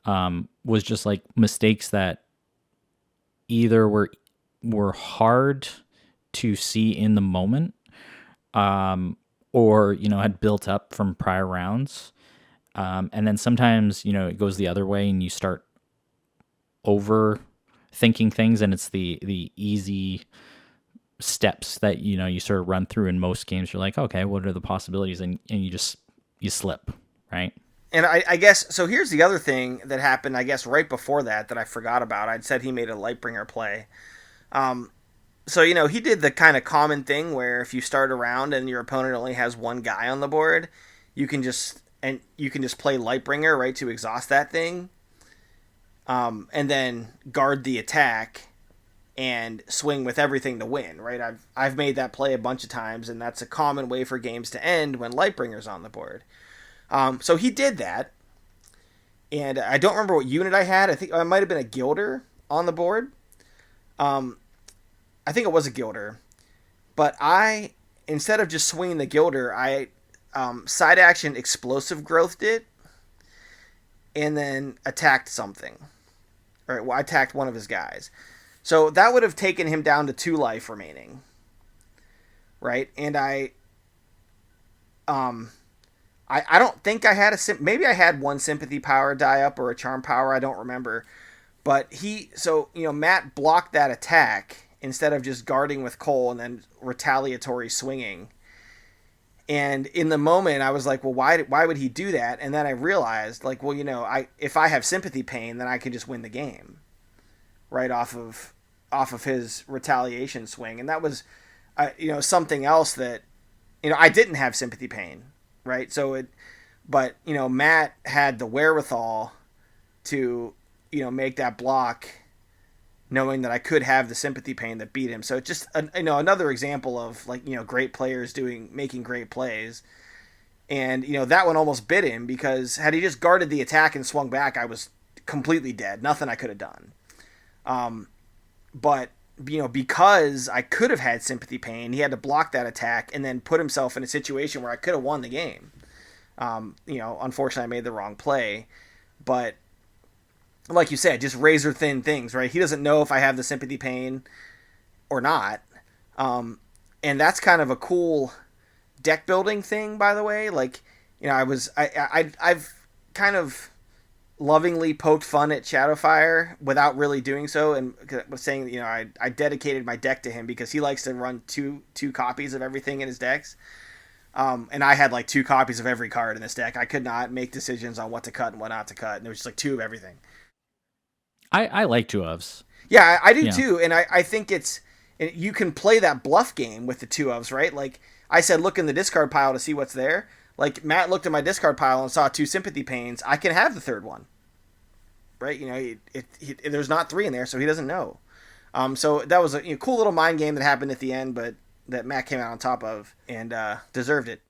was just mistakes that either were hard to see in the moment, or had built up from prior rounds, and then sometimes it goes the other way and you start overthinking things, and it's the easy steps that you sort of run through in most games. You're okay, what are the possibilities, and you slip, right? And I guess, so here's the other thing that happened, I guess, right before that I forgot about. I'd said he made a Lightbringer play. So, he did the kind of common thing where if you start a round and your opponent only has 1 guy on the board, you can just play Lightbringer, right, to exhaust that thing. And then guard the attack and swing with everything to win, right? I've made that play a bunch of times, and that's a common way for games to end when Lightbringer's on the board. So he did that, and I don't remember what unit I had. I think it might have been a Gilder on the board. I think it was a Gilder, but instead of just swinging the Gilder, I side action Explosive Growthed it, and then attacked something. Right, well, I attacked one of his guys. So that would have taken him down to 2 life remaining. Right, and I don't think I had maybe I had 1 sympathy power die up or a charm power, I don't remember. But Matt blocked that attack instead of just guarding with Cole and then retaliatory swinging. And in the moment, I was like, well, why would he do that? And then I realized, like, well, if I have sympathy pain, then I can just win the game right off of his retaliation swing. And that was, something else that, I didn't have sympathy pain, right? But Matt had the wherewithal to, make that block, knowing that I could have the sympathy pain that beat him. So it's just another example of great players making great plays. And that one almost bit him, because had he just guarded the attack and swung back, I was completely dead. Nothing I could have done. But because I could have had sympathy pain, he had to block that attack and then put himself in a situation where I could have won the game. Unfortunately, I made the wrong play, but like you said, just razor thin things, right? He doesn't know if I have the sympathy pain or not. And that's kind of a cool deck building thing, by the way. Like, I've kind of lovingly poked fun at Shadowfire without really doing so, and was saying, I dedicated my deck to him because he likes to run two copies of everything in his decks. And I had like 2 copies of every card in this deck. I could not make decisions on what to cut and what not to cut, and there was just like 2 of everything. I like 2-ofs. Yeah, I do too, and I think you can play that bluff game with the 2-ofs, right? Like I said, look in the discard pile to see what's there. Like Matt looked at my discard pile and saw 2 sympathy pains. I can have the third one, right? There's not 3 in there, so he doesn't know. So that was a cool little mind game that happened at the end, but that Matt came out on top of and deserved it.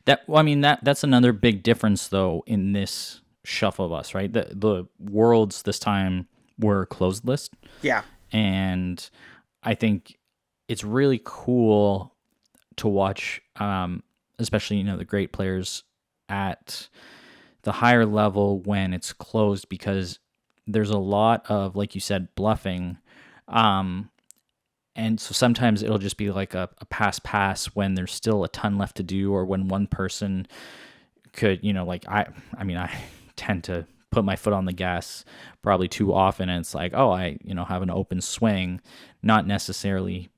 That's another big difference though in this Shufflebus, right? The worlds this time were closed list. Yeah. And I think it's really cool to watch, especially, the great players at the higher level when it's closed, because there's a lot of, like you said, bluffing. And so sometimes it'll just be like a pass when there's still a ton left to do, or when one person could, I tend to put my foot on the gas probably too often, and it's like, I have an open swing, not necessarily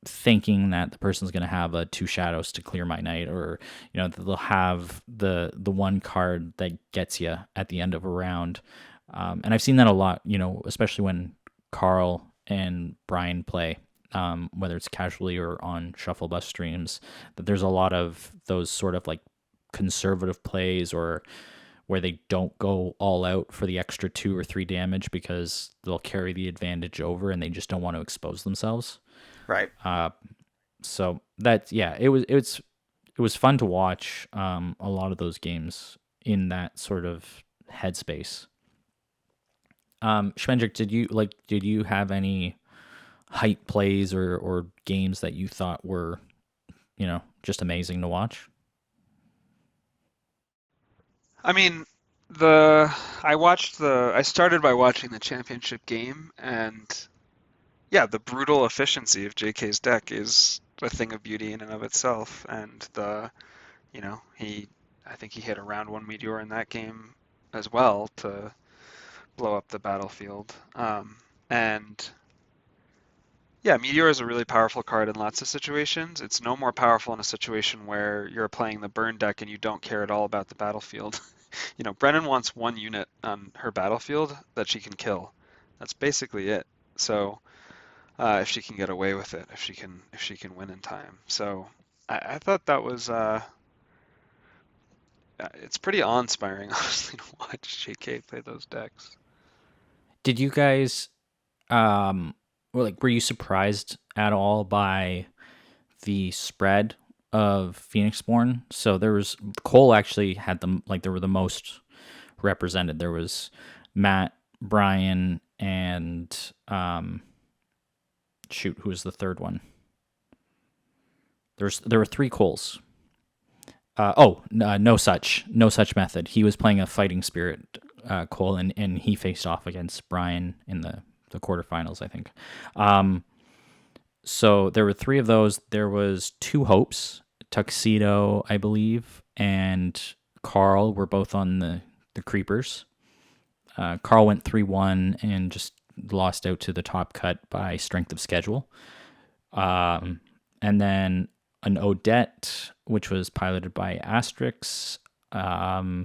thinking that the person's going to have 2 shadows to clear my night, or they'll have the one card that gets you at the end of a round. And I've seen that a lot, especially when Carl and Brian play, whether it's casually or on Shufflebus streams, that there's a lot of those sort of like conservative plays, or where they don't go all out for the extra 2 or 3 damage because they'll carry the advantage over and they just don't want to expose themselves. Right. So that, it was fun to watch a lot of those games in that sort of headspace. Schmendrix, did you have any hype plays or games that you thought were, just amazing to watch? I mean, I started by watching the championship game, and yeah, the brutal efficiency of JK's deck is a thing of beauty in and of itself. And I think he hit a round 1 meteor in that game as well to blow up the battlefield. And yeah, Meteor is a really powerful card in lots of situations. It's no more powerful in a situation where you're playing the burn deck and you don't care at all about the battlefield. Brennan wants 1 unit on her battlefield that she can kill. That's basically it. So if she can get away with it, if she can win in time. So I thought that was it's pretty awe-inspiring, honestly, to watch JK play those decks. Did you guys were you surprised at all by the spread of Phoenixborn? So Cole actually had them, like, they were the most represented. There was Matt, Brian, and who was the third one? There were 3 Coles. No such method. He was playing a fighting spirit Cole, and he faced off against Brian in the quarterfinals, I think. So there were 3 of those. There was 2 Hopes, Tuxedo, I believe, and Carl were both on the Creepers. Carl went 3-1 and just lost out to the top cut by strength of schedule. And then an Odette, which was piloted by Asterix. I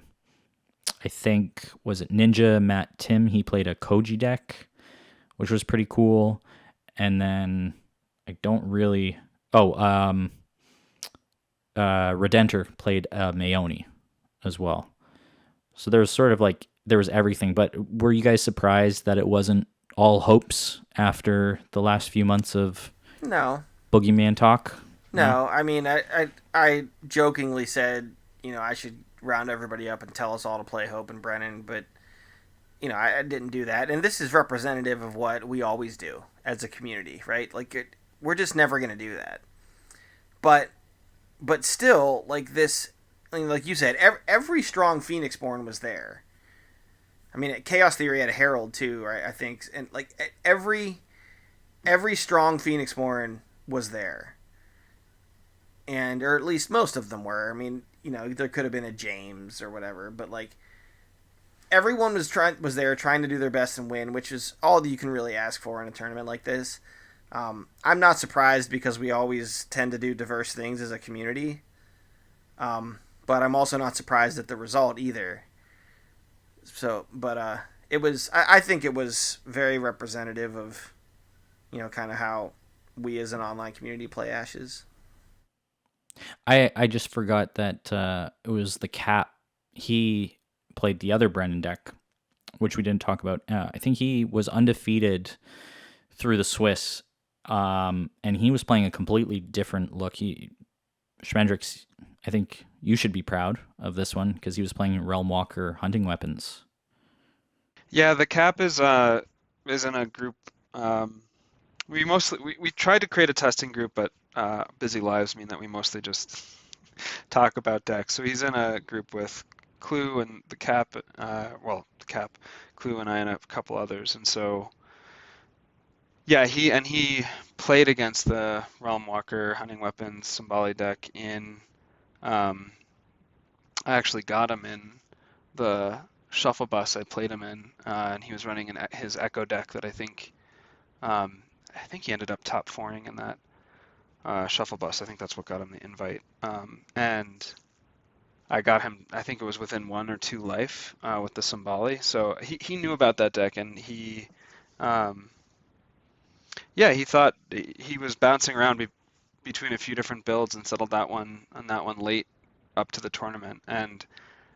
think, was it Ninja Matt Tim? He played a Koji deck, which was pretty cool. And then I don't really... Redenter played Mayoni as well. So there was sort of like, there was everything. But were you guys surprised that it wasn't all hopes after the last few months of No. Boogeyman talk? No, I mean, I jokingly said, I should round everybody up and tell us all to play Hope and Brennan, but, I didn't do that. And this is representative of what we always do as a community, right? Like, we're just never going to do that. But still, like this, I mean, like you said, every strong Phoenixborn was there. I mean, Chaos Theory had a Herald too, right? I think, and like every strong Phoenixborn was there, or at least most of them were. I mean, there could have been a James or whatever, but like everyone was there trying to do their best and win, which is all that you can really ask for in a tournament like this. I'm not surprised because we always tend to do diverse things as a community, but I'm also not surprised at the result either. So, but it was. I think it was very representative of, kind of how we as an online community play Ashes. I just forgot that it was the Cap. He played the other Brennan deck, which we didn't talk about. I think he was undefeated through the Swiss, and he was playing a completely different look. Schmendrix, I think you should be proud of this one because he was playing Realm Walker hunting weapons. Yeah, the Cap is in a group. We tried to create a testing group, but busy lives mean that we mostly just talk about decks. So he's in a group with Clue and the Cap, the Cap, Clue and I and a couple others, and so yeah, he played against the Realm Walker hunting weapons Symboli deck in. I actually got him in the Shufflebus I played him in, and he was running his Echo deck that I think he ended up top 4ing in that Shufflebus. I think that's what got him the invite. And I got him, I think it was within 1 or 2 life with the Symboli. So he knew about that deck, and he thought he was bouncing around between a few different builds and settled on that one late up to the tournament. And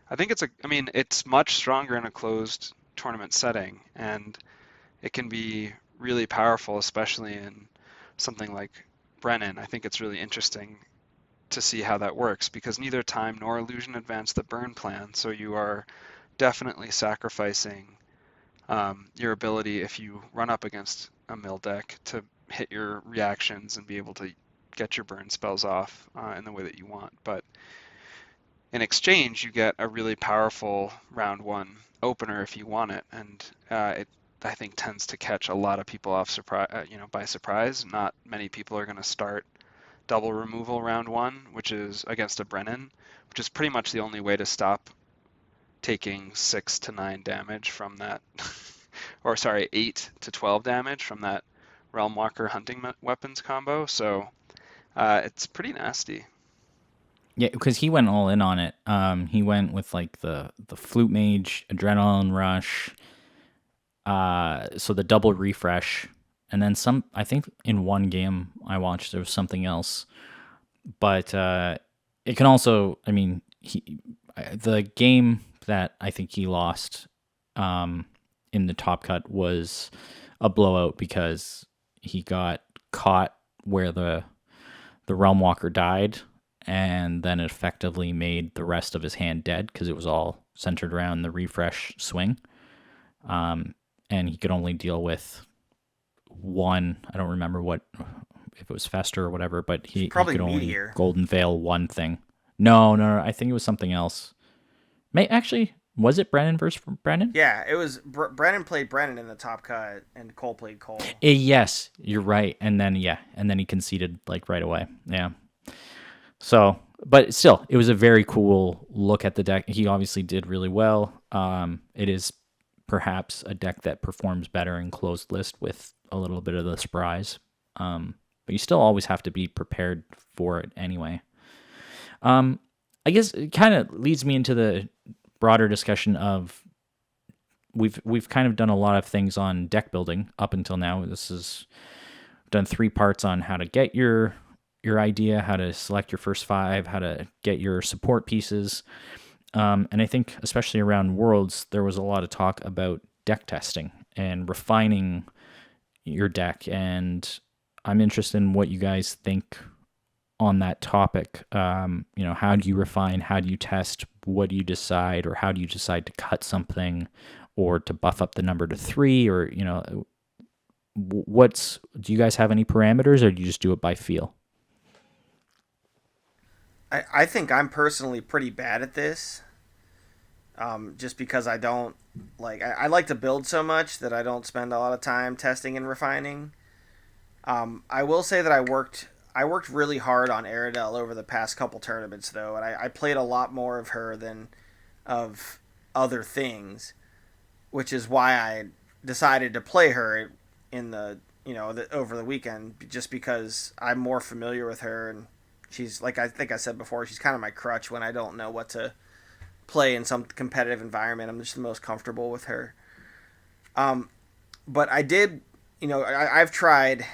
I think it's much stronger in a closed tournament setting, and it can be really powerful, especially in something like Brennan. I think it's really interesting to see how that works because neither time nor illusion advance the burn plan, so you are definitely sacrificing your ability if you run up against a mill deck to hit your reactions and be able to get your burn spells off in the way that you want. But in exchange, you get a really powerful round 1 opener if you want it, and it I think tends to catch a lot of people off by surprise. Not many people are going to start double removal round 1, which is against a Brennan, which is pretty much the only way to stop taking 6 to 9 damage from that, 8 to 12 damage from that Realm Walker hunting weapons combo. So it's pretty nasty. Yeah, because he went all in on it. He went with like the Flute Mage, Adrenaline Rush, so the double refresh, and then some. I think in one game I watched there was something else, but it can also. I mean, the game that I think he lost in the top cut was a blowout because he got caught where the Realm Walker died, and then it effectively made the rest of his hand dead because it was all centered around the refresh swing. And he could only deal with one. I don't remember if it was Fester or whatever, but he could only Golden Veil one thing. No. I think it was something else. Actually, was it Brennan versus Brennan? Yeah, it was. Brennan played Brennan in the top cut, and Cole played Cole. Yes, you're right. And then he conceded like right away. Yeah. So, but still, it was a very cool look at the deck. He obviously did really well. It is perhaps a deck that performs better in closed list with a little bit of the surprise. but you still always have to be prepared for it anyway. I guess it kind of leads me into the broader discussion of we've kind of done a lot of things on deck building up until now. We've done 3 parts on how to get your idea, how to select your first 5, how to get your support pieces. And I think especially around Worlds, there was a lot of talk about deck testing and refining your deck. And I'm interested in what you guys think on that topic. How do you refine? How do you test? What do you decide? Or how do you decide to cut something or to buff up the number to 3? Or, do you guys have any parameters, or do you just do it by feel? I think I'm personally pretty bad at this. Just because I don't I like to build so much that I don't spend a lot of time testing and refining. I will say that I worked really hard on Aerodel over the past couple tournaments, though, and I played a lot more of her than of other things, which is why I decided to play her in over the weekend, just because I'm more familiar with her, and she's, like I think I said before, she's kind of my crutch when I don't know what to play in some competitive environment. I'm just the most comfortable with her. But I did, I've tried.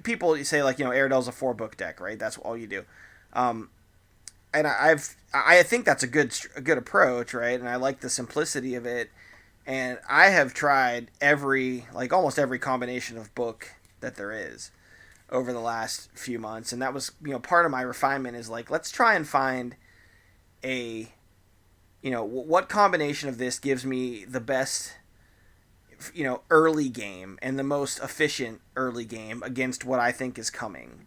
People say Aerodel's a 4-book deck, right? That's all you do. And I think that's a good approach, right? And I like the simplicity of it. And I have tried almost every combination of book that there is over the last few months. And that was, part of my refinement is let's try and find what combination of this gives me the best, early game and the most efficient early game against what I think is coming.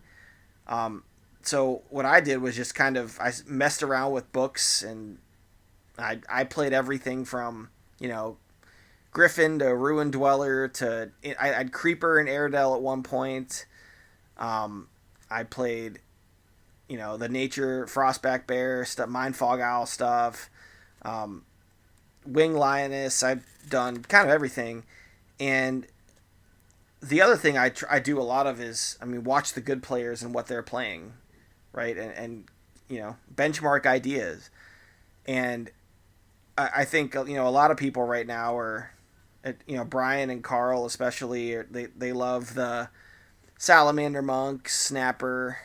So what I did was just I messed around with books, and I played everything from, Griffin to Ruin Dweller to I'd Creeper and Aerodel at one point. I played, the Nature Frostback Bear stuff, Mind Fog Owl stuff, Wing Lioness. I've done kind of everything. And the other thing I do a lot of is, watch the good players and what they're playing, right? And benchmark ideas. And I think, a lot of people right now are, Brian and Carl especially, they love the Salamander Monk, Snapper,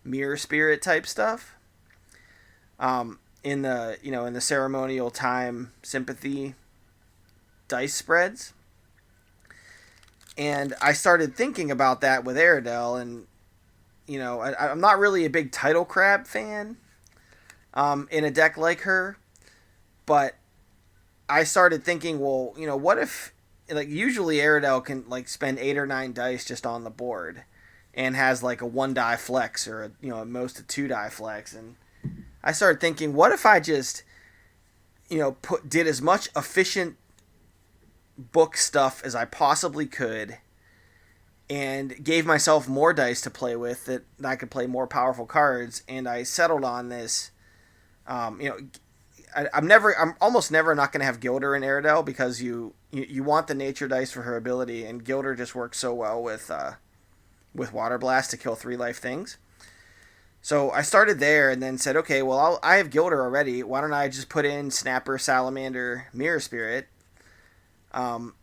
Mirror Spirit type stuff. In the ceremonial time sympathy dice spreads. And I started thinking about that with Aerodel, and I'm not really a big Title Crab fan in a deck like her, but I started thinking, well, what if, usually Aerodel can spend 8 or 9 dice just on the board and has a 1-die flex or at most a 2-die flex. And I started thinking, what if I just did as much efficient book stuff as I possibly could and gave myself more dice to play with, that I could play more powerful cards. And I settled on this. I'm almost never not going to have Gilder in Aerodel, because you want the nature dice for her ability, and Gilder just works so well with Water Blast to kill 3-life things. So I started there and then said, okay, well, I have Gilder already. Why don't I just put in Snapper, Salamander, Mirror Spirit? And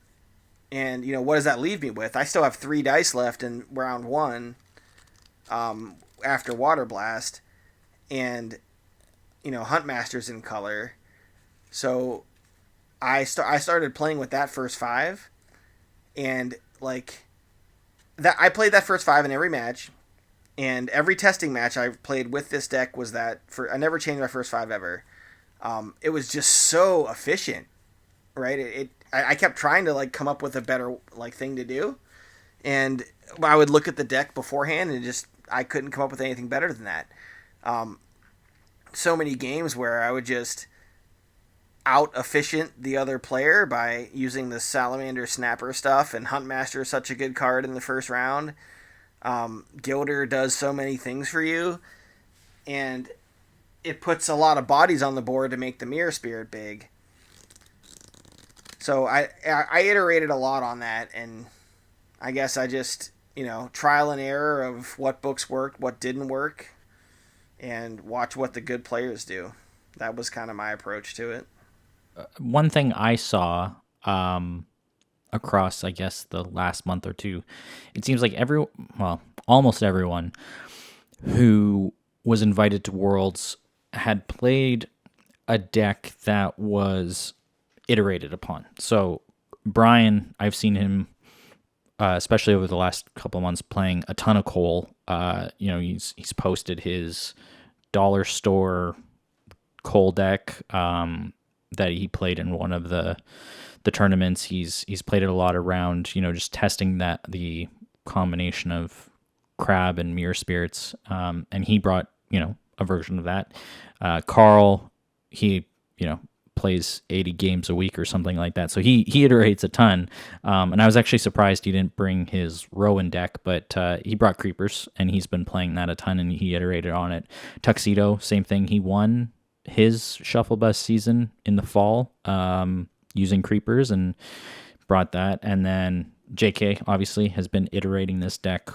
what does that leave me with? I still have 3 dice left in round 1 after Water Blast, and Huntmaster's in color. So I started playing with that first 5, and that I played that first 5 in every match, and every testing match I played with this deck was that. I never changed my first 5 ever. It was just so efficient, right? I kept trying to come up with a better thing to do, and I would look at the deck beforehand and I couldn't come up with anything better than that. So many games where I would just out efficient the other player by using the Salamander Snapper stuff, and Huntmaster is such a good card in the first round. Gilder does so many things for you, and it puts a lot of bodies on the board to make the Mirror Spirit big. So I iterated a lot on that, and I guess I just, trial and error of what books worked, what didn't work, and watch what the good players do. That was kind of my approach to it. One thing I saw across, I guess, the last month or two, it seems like almost everyone who was invited to Worlds had played a deck that was iterated upon. So Brian, I've seen him, especially over the last couple of months, playing a ton of Cole. He's posted his dollar store Cole deck that he played in one of the tournaments. He's played it a lot around, just testing the combination of crab and mirror spirits. And he brought, a version of that. Carl, he, plays 80 games a week or something like that. So he iterates a ton. And I was actually surprised he didn't bring his Rowan deck, but he brought Creepers, and he's been playing that a ton, and he iterated on it. Tuxedo, same thing. He won his Shufflebus season in the fall using Creepers and brought that. And then JK, obviously, has been iterating this deck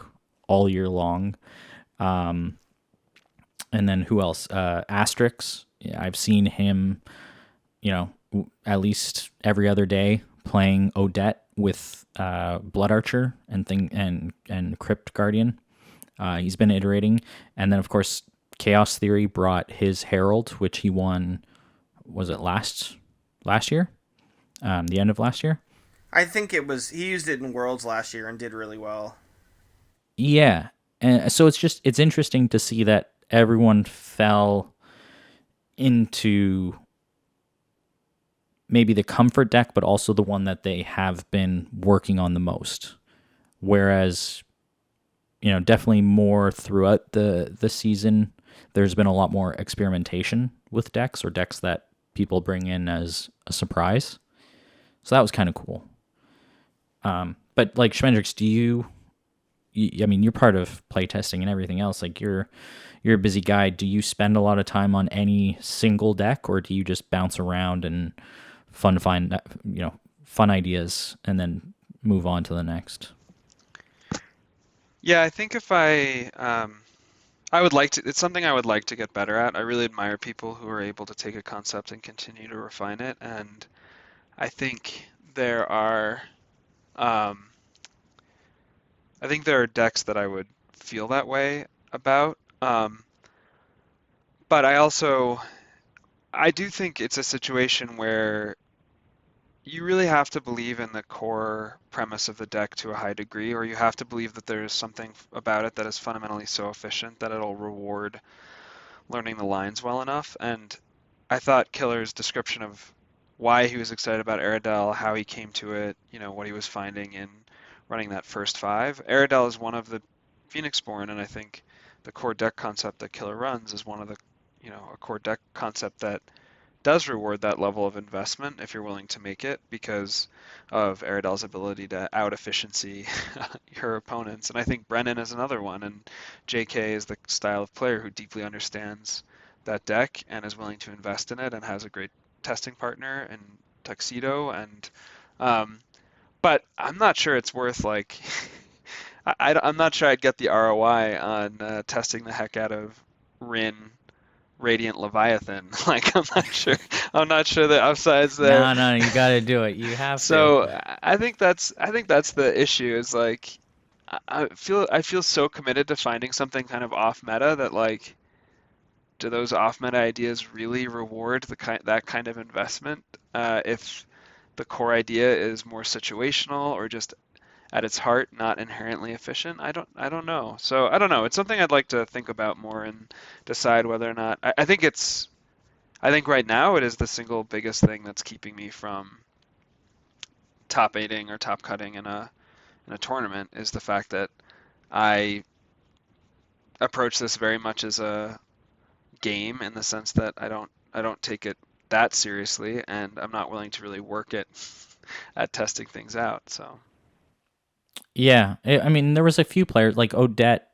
all year long. And then who else? Asterix. Yeah, I've seen him, at least every other day playing Odette with Blood Archer and Crypt Guardian. He's been iterating. And then, of course, Chaos Theory brought his Herald, which he won, was it last year? The end of last year? I think he used it in Worlds last year and did really well. Yeah. And so it's interesting to see that everyone fell into maybe the comfort deck, but also the one that they have been working on the most. Whereas, definitely more throughout the season, there's been a lot more experimentation with decks, or decks that people bring in as a surprise. So that was kind of cool. But like Schmendrix, you're part of playtesting and everything else. Like you're a busy guy. Do you spend a lot of time on any single deck, or do you just bounce around and find fun ideas and then move on to the next? Yeah, I think if I would like to, it's something I would like to get better at. I really admire people who are able to take a concept and continue to refine it. And I think there are decks that I would feel that way about. But I do think it's a situation where you really have to believe in the core premise of the deck to a high degree, or you have to believe that there's something about it that is fundamentally so efficient that it'll reward learning the lines well enough. And I thought Killer's description of why he was excited about Aradel, how he came to it, what he was finding in running that first 5. Aradel is one of the Phoenixborn, and I think the core deck concept that Killer runs is one of the, a core deck concept that does reward that level of investment if you're willing to make it, because of Aradel's ability to out-efficiency your opponents. And I think Brennan is another one, and JK is the style of player who deeply understands that deck and is willing to invest in it and has a great testing partner in Tuxedo. And but I'm not sure it's worth I'm not sure I'd get the ROI on testing the heck out of Rin Radiant Leviathan. I'm not sure the upside's there. No, you got to do it. You have to. So I think that's the issue. Is I feel so committed to finding something kind of off meta that do those off meta ideas really reward that kind of investment? If the core idea is more situational or just at its heart not inherently efficient, I don't know. So I don't know. It's something I'd like to think about more and decide whether or not. I think right now it is the single biggest thing that's keeping me from top 8ing or top cutting in a tournament, is the fact that I approach this very much as a game, in the sense that I don't take it that seriously, and I'm not willing to really work it at testing things out. So yeah, I mean, there was a few players like Odette.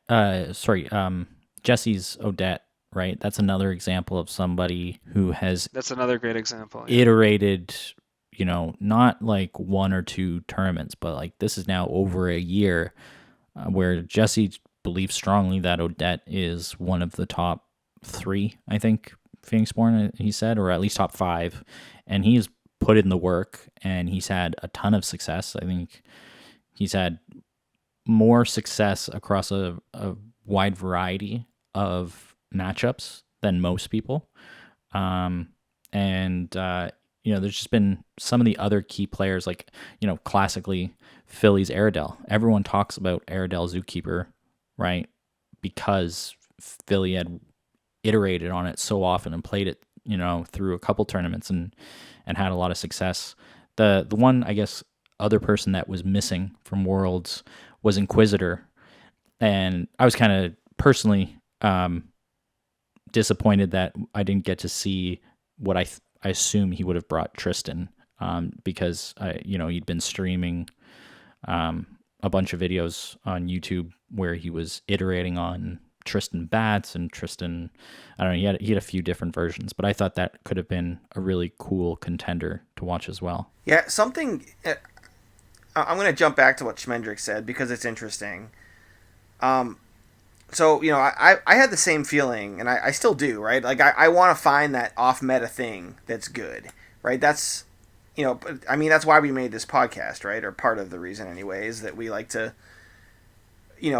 Jesse's Odette, right? That's another example of somebody who has. That's another great example. Yeah. Iterated, not like 1 or 2 tournaments, but this is now over a year. where Jesse believes strongly that Odette is one of the top 3, I think, Phoenixborn, he said, or at least top 5. And he's put in the work, and he's had a ton of success. I think he's had more success across a wide variety of matchups than most people. There's just been some of the other key players, like, classically Philly's Airedale. Everyone talks about Airedale Zookeeper, right? Because Philly had iterated on it so often and played it, through a couple tournaments and had a lot of success. The one, I guess, other person that was missing from Worlds was Inquisitor. And I was kind of personally disappointed that I didn't get to see what I assume he would have brought Tristan, because he'd been streaming a bunch of videos on YouTube where he was iterating on Tristan Bats and Tristan. I don't know. He had a few different versions, but I thought that could have been a really cool contender to watch as well. Yeah, something. I'm going to jump back to what Schmendrix said because it's interesting. So, I had the same feeling, and I still do, right? Like, I want to find that off-meta thing that's good, right? That's, that's why we made this podcast, right? Or part of the reason, anyway, is that we like to,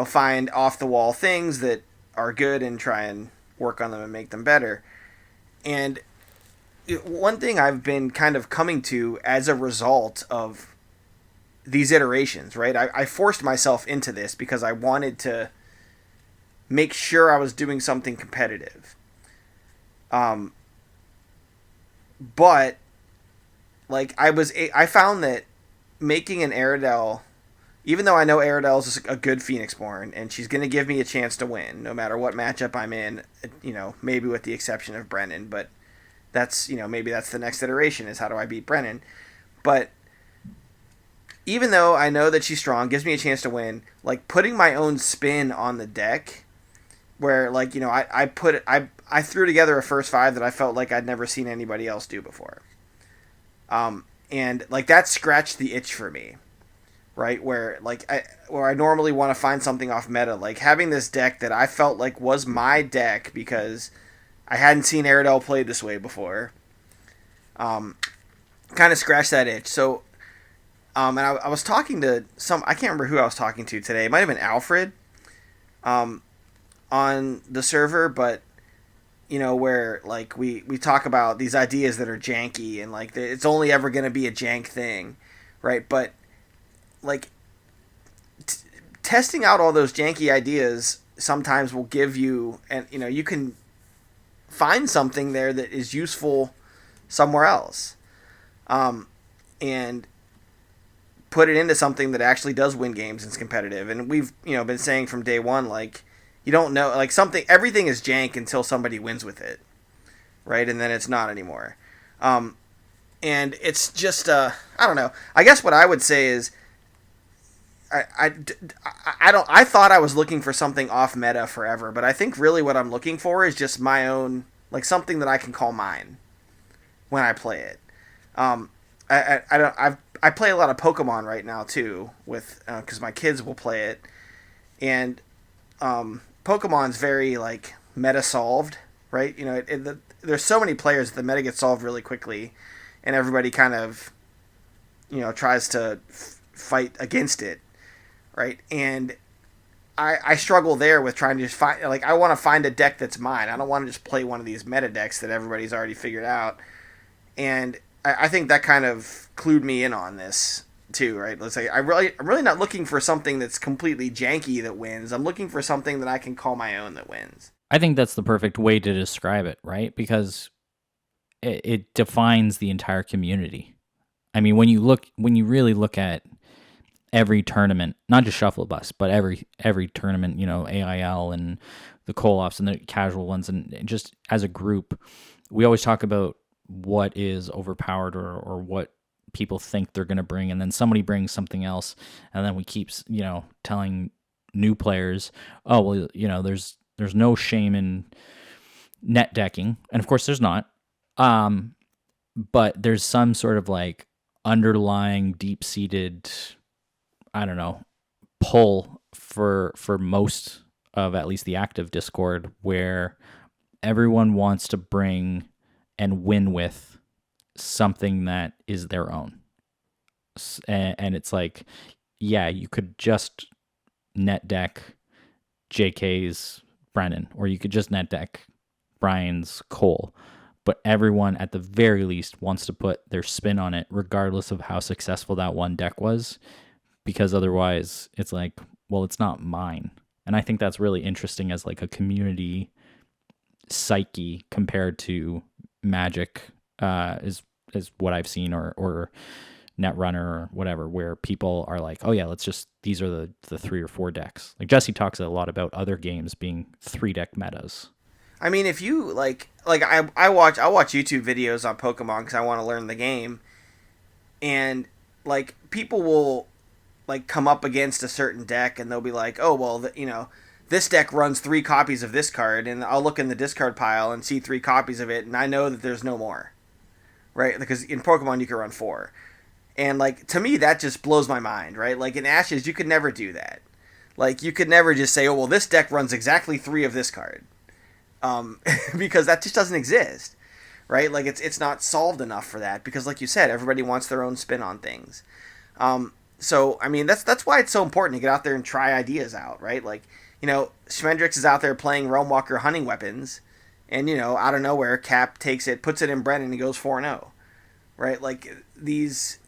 find off-the-wall things that are good and try and work on them and make them better. And one thing I've been kind of coming to as a result of these iterations, right? I forced myself into this because I wanted to make sure I was doing something competitive. But like I found that making an Airedale, even though I know Airedale is a good Phoenixborn and she's going to give me a chance to win no matter what matchup I'm in, maybe with the exception of Brennan, but that's, maybe that's the next iteration is how do I beat Brennan. But even though I know that she's strong, gives me a chance to win, like putting my own spin on the deck where like, I threw together a first 5 that I felt like I'd never seen anybody else do before. And like that scratched the itch for me, right? Where I normally want to find something off meta, like having this deck that I felt like was my deck because I hadn't seen Airedale played this way before. Kind of scratched that itch. So, and I was talking to I can't remember who I was talking to today. It might have been Alfred, on the server, but where like we talk about these ideas that are janky and like it's only ever going to be a jank thing, right? But like testing out all those janky ideas sometimes will give you, and you can find something there that is useful somewhere else, and put it into something that actually does win games and is competitive. And we've been saying from day one, like, you don't know, like everything is jank until somebody wins with it, right? And then it's not anymore. And it's just, I don't know. I guess what I would say is, I thought I was looking for something off meta forever, but I think really what I'm looking for is just my own, like something that I can call mine when I play it. I play a lot of Pokemon right now too, with because my kids will play it, and Pokemon's very like meta solved, right? There's so many players that the meta gets solved really quickly, and everybody kind of tries to fight against it, right? And I struggle there with trying to just find, like, I want to find a deck that's mine. I don't want to just play one of these meta decks that everybody's already figured out. And I think that kind of clued me in on this too, right? Let's say I'm really not looking for something that's completely janky that wins. I'm looking for something that I can call my own that wins. I think that's the perfect way to describe it, right? Because it defines the entire community. I mean, when you really look at every tournament, not just Shufflebus, but every tournament, AIL and the call-offs and the casual ones, and just as a group, we always talk about what is overpowered or what people think they're going to bring, and then somebody brings something else, and then we keep telling new players, oh well, there's no shame in net decking, and of course there's not, but there's some sort of like underlying deep-seated, I don't know, pull for most of at least the active Discord, where everyone wants to bring and win with something that is their own. And it's like, yeah, you could just net deck JK's Brennan, or you could just net deck Brian's Cole. But everyone, at the very least, wants to put their spin on it, regardless of how successful that one deck was, because otherwise it's like, well, it's not mine. And I think that's really interesting as like a community psyche compared to Magic, is what I've seen, or Netrunner or whatever, where people are like, oh yeah, these are the 3 or 4 decks. Like Jesse talks a lot about other games being 3 deck metas. I mean, if you I watch YouTube videos on Pokemon because I want to learn the game, and like people will like come up against a certain deck and they'll be like, oh well, this deck runs 3 copies of this card, and I'll look in the discard pile and see 3 copies of it, and I know that there's no more, right? Because in Pokemon you can run 4, and like to me that just blows my mind, right? Like in Ashes you could never do that. Like you could never just say, oh well, this deck runs exactly 3 of this card. Because that just doesn't exist, right? Like it's not solved enough for that, because like you said, everybody wants their own spin on things. So I mean that's why it's so important to get out there and try ideas out, right? Like, Schmendrix is out there playing Realmwalker hunting weapons, and out of nowhere Cap takes it, puts it in Brennan, and goes 4-0, right? Like these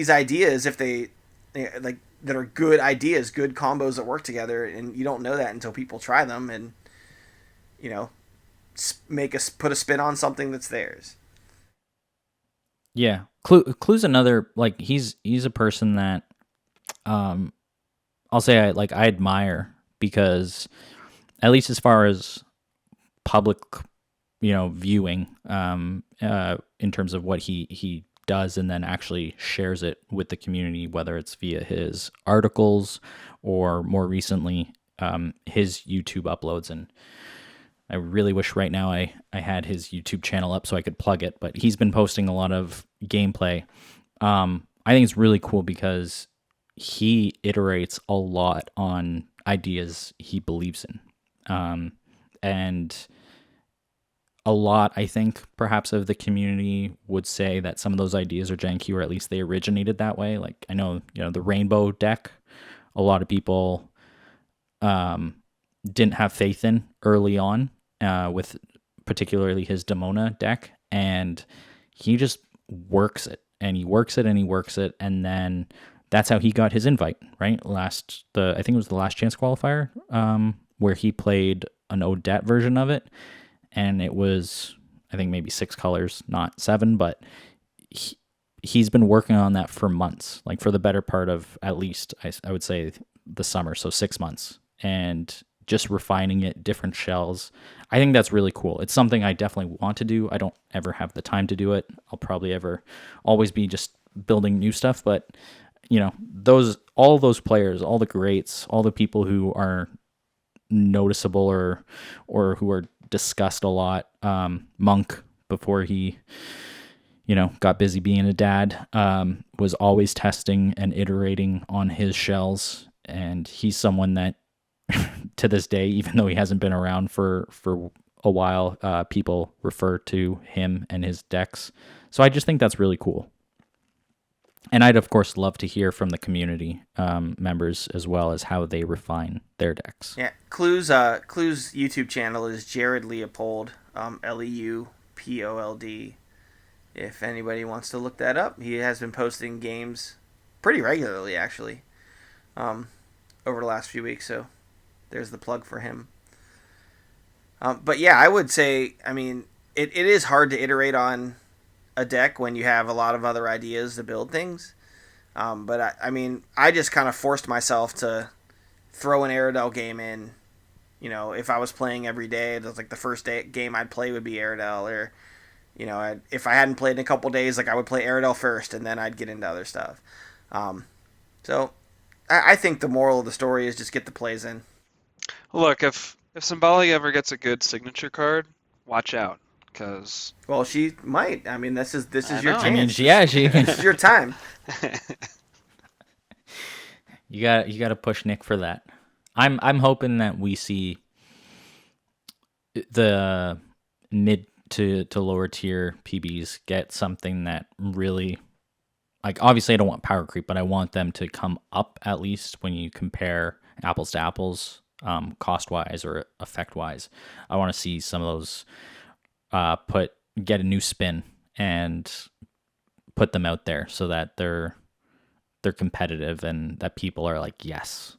ideas, if they like that are good ideas, good combos that work together, and you don't know that until people try them and put a spin on something that's theirs. Yeah, Clue's another, like he's a person that I'll say I admire, because at least as far as public viewing, in terms of what he does and then actually shares it with the community, whether it's via his articles or more recently his YouTube uploads. And I really wish right now I had his YouTube channel up so I could plug it, but he's been posting a lot of gameplay. I think it's really cool because he iterates a lot on ideas he believes in. And a lot, I think, perhaps of the community would say that some of those ideas are janky, or at least they originated that way. Like I know, the rainbow deck, a lot of people didn't have faith in early on, with particularly his Demona deck, and he just works it, and he works it, and he works it, and then that's how he got his invite, right? I think it was the last chance qualifier, where he played an Odette version of it, and it was, I think, maybe 6 colors, not 7, but he's been working on that for months, like for the better part of at least, I would say, the summer, so 6 months, and just refining it, different shells. I think that's really cool. It's something I definitely want to do. I don't ever have the time to do it. I'll probably always be just building new stuff, but all those players, all the greats, all the people who are noticeable or who are discussed a lot. Monk, before he got busy being a dad, was always testing and iterating on his shells, and he's someone that to this day, even though he hasn't been around for a while, people refer to him and his decks. So I just think that's really cool. And I'd, of course, love to hear from the community members as well, as how they refine their decks. Yeah, Clue's YouTube channel is Jared Leopold, Leupold. If anybody wants to look that up, he has been posting games pretty regularly, actually, over the last few weeks. So there's the plug for him. But yeah, I would say, I mean, it is hard to iterate on a deck when you have a lot of other ideas to build things. But I just kind of forced myself to throw an Aerodel game in. If I was playing every day, it was like the first game I'd play would be Aerodel, or if I hadn't played in a couple days, like I would play Aerodel first, and then I'd get into other stuff. So I think the moral of the story is just get the plays in. Look, if Symbolic ever gets a good signature card, watch out, because she might. I mean, this is your chance. I mean, she This is your time. You got to push Nick for that. I'm hoping that we see the mid to lower tier PBs get something that really, like, obviously I don't want power creep, but I want them to come up at least when you compare apples to apples, cost wise or effect wise. I want to see some of those get a new spin and put them out there so that they're competitive and that people are like, yes.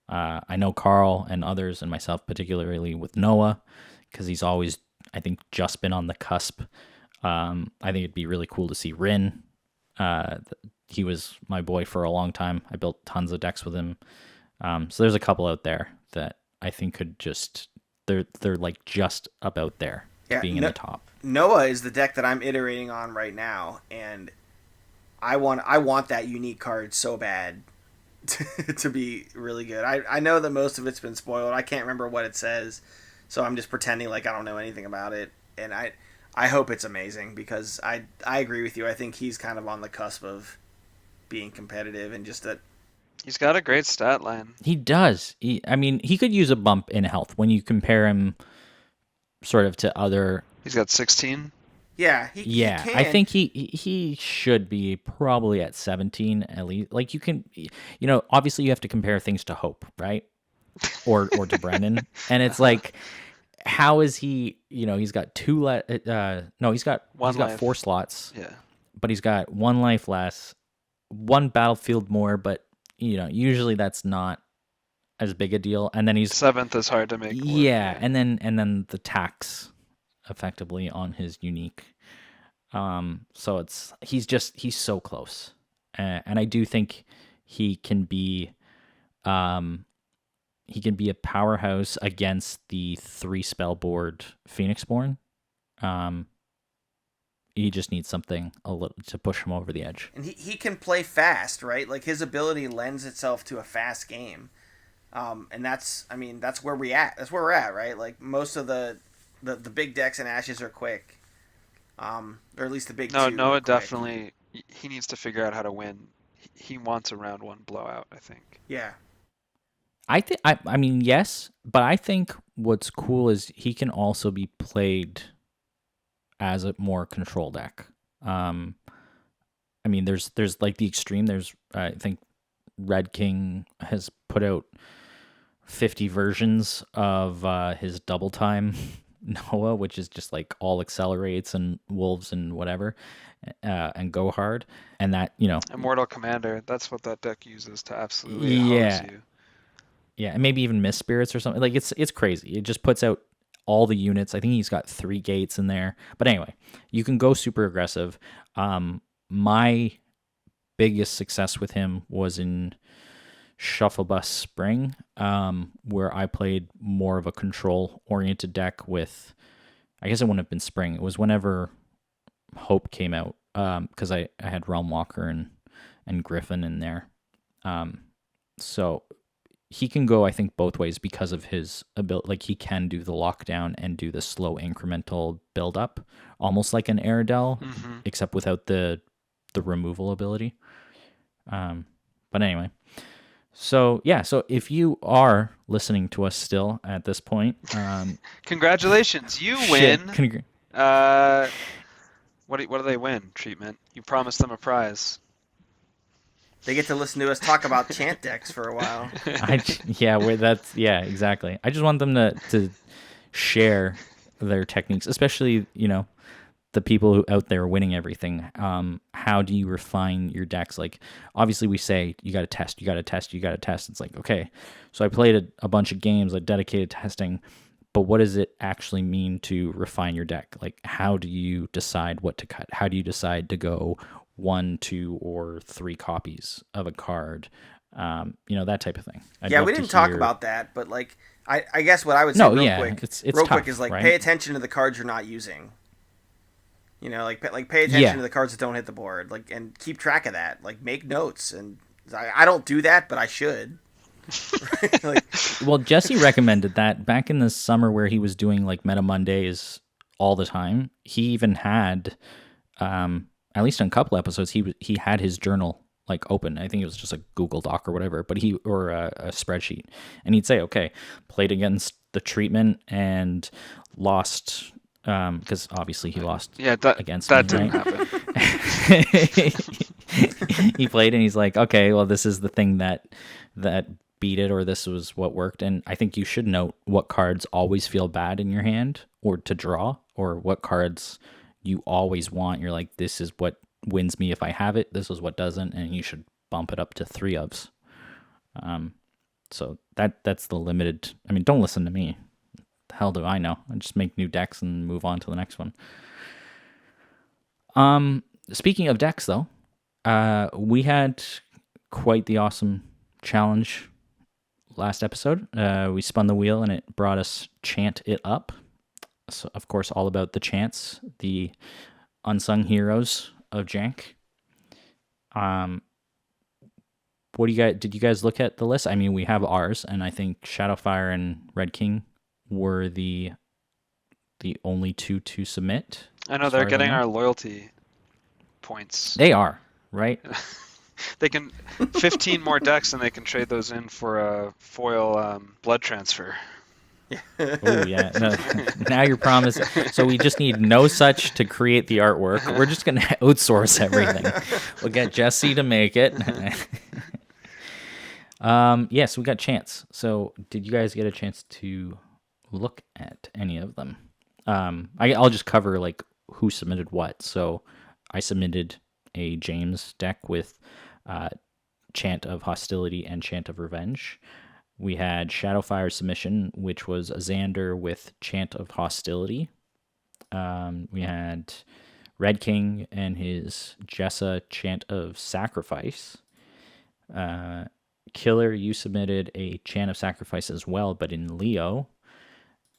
I know Carl and others and myself, particularly with Noah, because he's always, I think, just been on the cusp. I think it'd be really cool to see Rin. He was my boy for a long time. I built tons of decks with him. So there's a couple out there that I think could just, they're like just about there, being in the top. Noah is the deck that I'm iterating on right now, and I want that unique card so bad to be really good. I know that most of it's been spoiled. I can't remember what it says, so I'm just pretending like I don't know anything about it. And I hope it's amazing, because I agree with you. I think he's kind of on the cusp of being competitive, and just that he's got a great stat line. He does. I mean, he could use a bump in health when you compare him sort of to other. He's got 16. Yeah, he can. I think he should be probably at 17 at least. Like, you can, obviously you have to compare things to Hope, right? Or to Brennan, and it's like, how is he? He's got he's got 4 slots. Yeah, but he's got 1 life less, 1 battlefield more, but usually that's not as big a deal. And then he's 7th is hard to make work. Yeah, and then the tax effectively on his unique. So he's so close, and I do think he can be a powerhouse against the 3 spell board Phoenixborn. He just needs something a little to push him over the edge. And he can play fast, right? Like, his ability lends itself to a fast game. And that's where we're at. That's where we're at, right? Like, most of the big decks and Ashes are quick. Or at least the big two. Noah definitely, he needs to figure out how to win. He wants a round 1 blowout, I think. Yeah. I mean, yes, but I think what's cool is he can also be played as a more control deck. I mean, there's like the extreme. There's, I think, Redking has put out 50 versions of his double time Noah, which is just like all accelerates and wolves and whatever, and go hard, and that Immortal Commander. That's what that deck uses to absolutely hose you. Yeah, and maybe even Mist Spirits or something. Like, it's crazy. It just puts out all the units. I think he's got 3 gates in there. But anyway, you can go super aggressive. My biggest success with him was in Shufflebus Spring, where I played more of a control-oriented deck with, I guess it wouldn't have been Spring. It was whenever Hope came out, because I had Realm Walker and Griffin in there. So he can go, I think, both ways because of his ability. Like, he can do the lockdown and do the slow incremental build-up, almost like an Aerodel, except without the removal ability. But anyway, so if you are listening to us still at this point, congratulations, you win. What do they win? Treatment. You promised them a prize. They get to listen to us talk about chant decks for a while. Exactly. I just want them to share their techniques, especially the people who out there winning everything. How do you refine your decks? Like, obviously we say you got to test. It's like, okay, so I played a bunch of games, like dedicated testing, but what does it actually mean to refine your deck? Like, how do you decide what to cut? How do you decide to go 1, 2, or 3 copies of a card? That type of thing. We didn't talk about that, but like, I guess what I would say quick it's real tough, quick is like, right? Pay attention to the cards you're not using. Pay attention to the cards that don't hit the board, like, and keep track of that. Like, make notes. And I don't do that, but I should. Well, Jesse recommended that back in the summer where he was doing like Meta Mondays all the time. He even had, at least on a couple episodes, he had his journal like open. I think it was just a Google Doc or whatever, but or a spreadsheet, and he'd say, okay, played against the treatment and lost, because obviously he lost against that me, didn't right? happen. He played and he's like, okay, well, this is the thing that beat it, or this was what worked. And I think you should note what cards always feel bad in your hand or to draw, or what cards you always want. You're like, this is what wins me if I have it, this is what doesn't, and you should bump it up to 3 ofs. So that's the limited. I mean, don't listen to me. The hell do I know? I just make new decks and move on to the next one. Speaking of decks, though, we had quite the awesome challenge last episode. We spun the wheel and it brought us Chant It Up. So, of course, all about the Chants, the unsung heroes of Jank. What do you guys? Did you guys look at the list? I mean, we have ours, and I think Shadowfire and Redking were the only two to submit. I know they're getting our loyalty points. They are, right? They can 15 more decks, and they can trade those in for a foil blood transfer. Oh yeah. No, now you're promising. So we just need no such to create the artwork. We're just gonna outsource everything. We'll get Jesse to make it. Yes, we got Chants. So did you guys get a chance to look at any of them? I'll just cover like who submitted what. So I submitted a James deck with Chant of Hostility and Chant of Revenge. We had Shadowfire submission, which was a Xander with Chant of Hostility. We had Redking and his Jessa Chant of Sacrifice. Killer, you submitted a Chant of Sacrifice as well, but in Leo.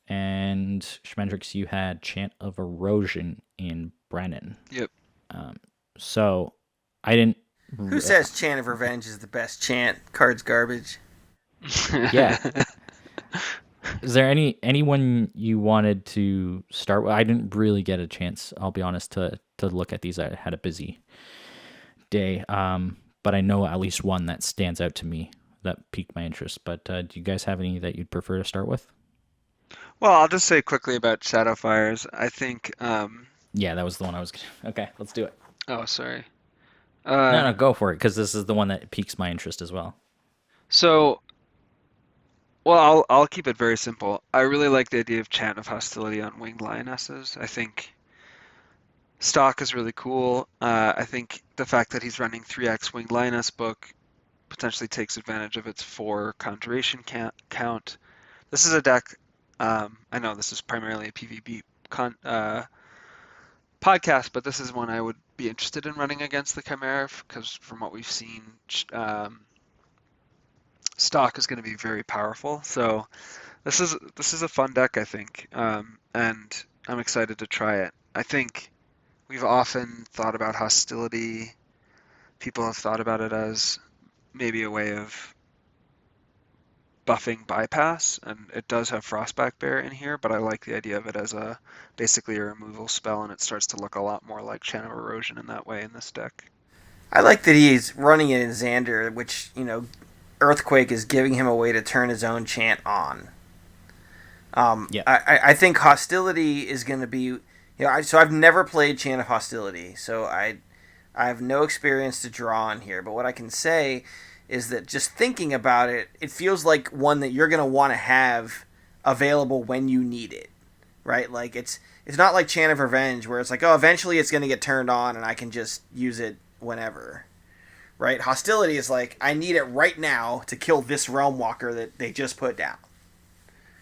And Schmendrix, you had Chant of Erosion in Brennan. Yep. So I didn't. Who says Chant of Revenge is the best chant? Card's garbage. Yeah. Is there anyone you wanted to start with? I didn't really get a chance, I'll be honest, to look at these. I had a busy day. But I know at least one that stands out to me that piqued my interest. But do you guys have any that you'd prefer to start with? Well, I'll just say quickly about Shadowfires. I think. Yeah, that was the one I was. Okay, let's do it. Oh, sorry. No, go for it, because this is the one that piques my interest as well. So, well, I'll keep it very simple. I really like the idea of Chant of Hostility on Winged Lionesses. I think stock is really cool. I think the fact that he's running 3x Winged Lioness book potentially takes advantage of its 4 conjuration count. This is a deck. I know this is primarily a PvP podcast, but this is one I would be interested in running against the Chimera, because from what we've seen, stock is going to be very powerful. So this is a fun deck, I think, and I'm excited to try it. I think we've often thought about hostility. People have thought about it as maybe a way of buffing bypass, and it does have Frostback Bear in here, but I like the idea of it as basically a removal spell, and it starts to look a lot more like Chant of Erosion in that way in this deck. I like that he's running it in Xander, which, Earthquake is giving him a way to turn his own chant on. Yeah. I think Hostility is going to be... so I've never played Chant of Hostility, so I have no experience to draw on here, but what I can say is that just thinking about it, it feels like one that you're going to want to have available when you need it, right? Like, it's not like Chant of Revenge, where it's like, oh, eventually it's going to get turned on and I can just use it whenever, right? Hostility is like, I need it right now to kill this Realm Walker that they just put down,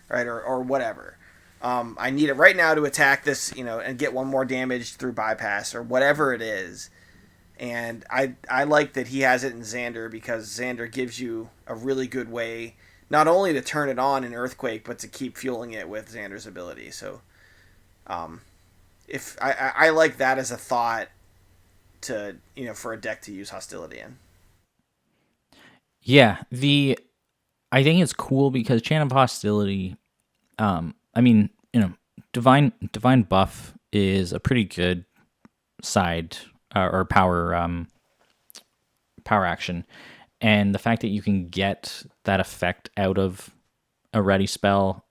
right? Or whatever. I need it right now to attack this, and get one more damage through bypass or whatever it is. And I like that he has it in Xander, because Xander gives you a really good way not only to turn it on in Earthquake, but to keep fueling it with Xander's ability. So if I like that as a thought to, for a deck to use Hostility in. Yeah, I think it's cool because Chant of Hostility, Divine Buff is a pretty good side or power power action. And the fact that you can get that effect out of a ready spell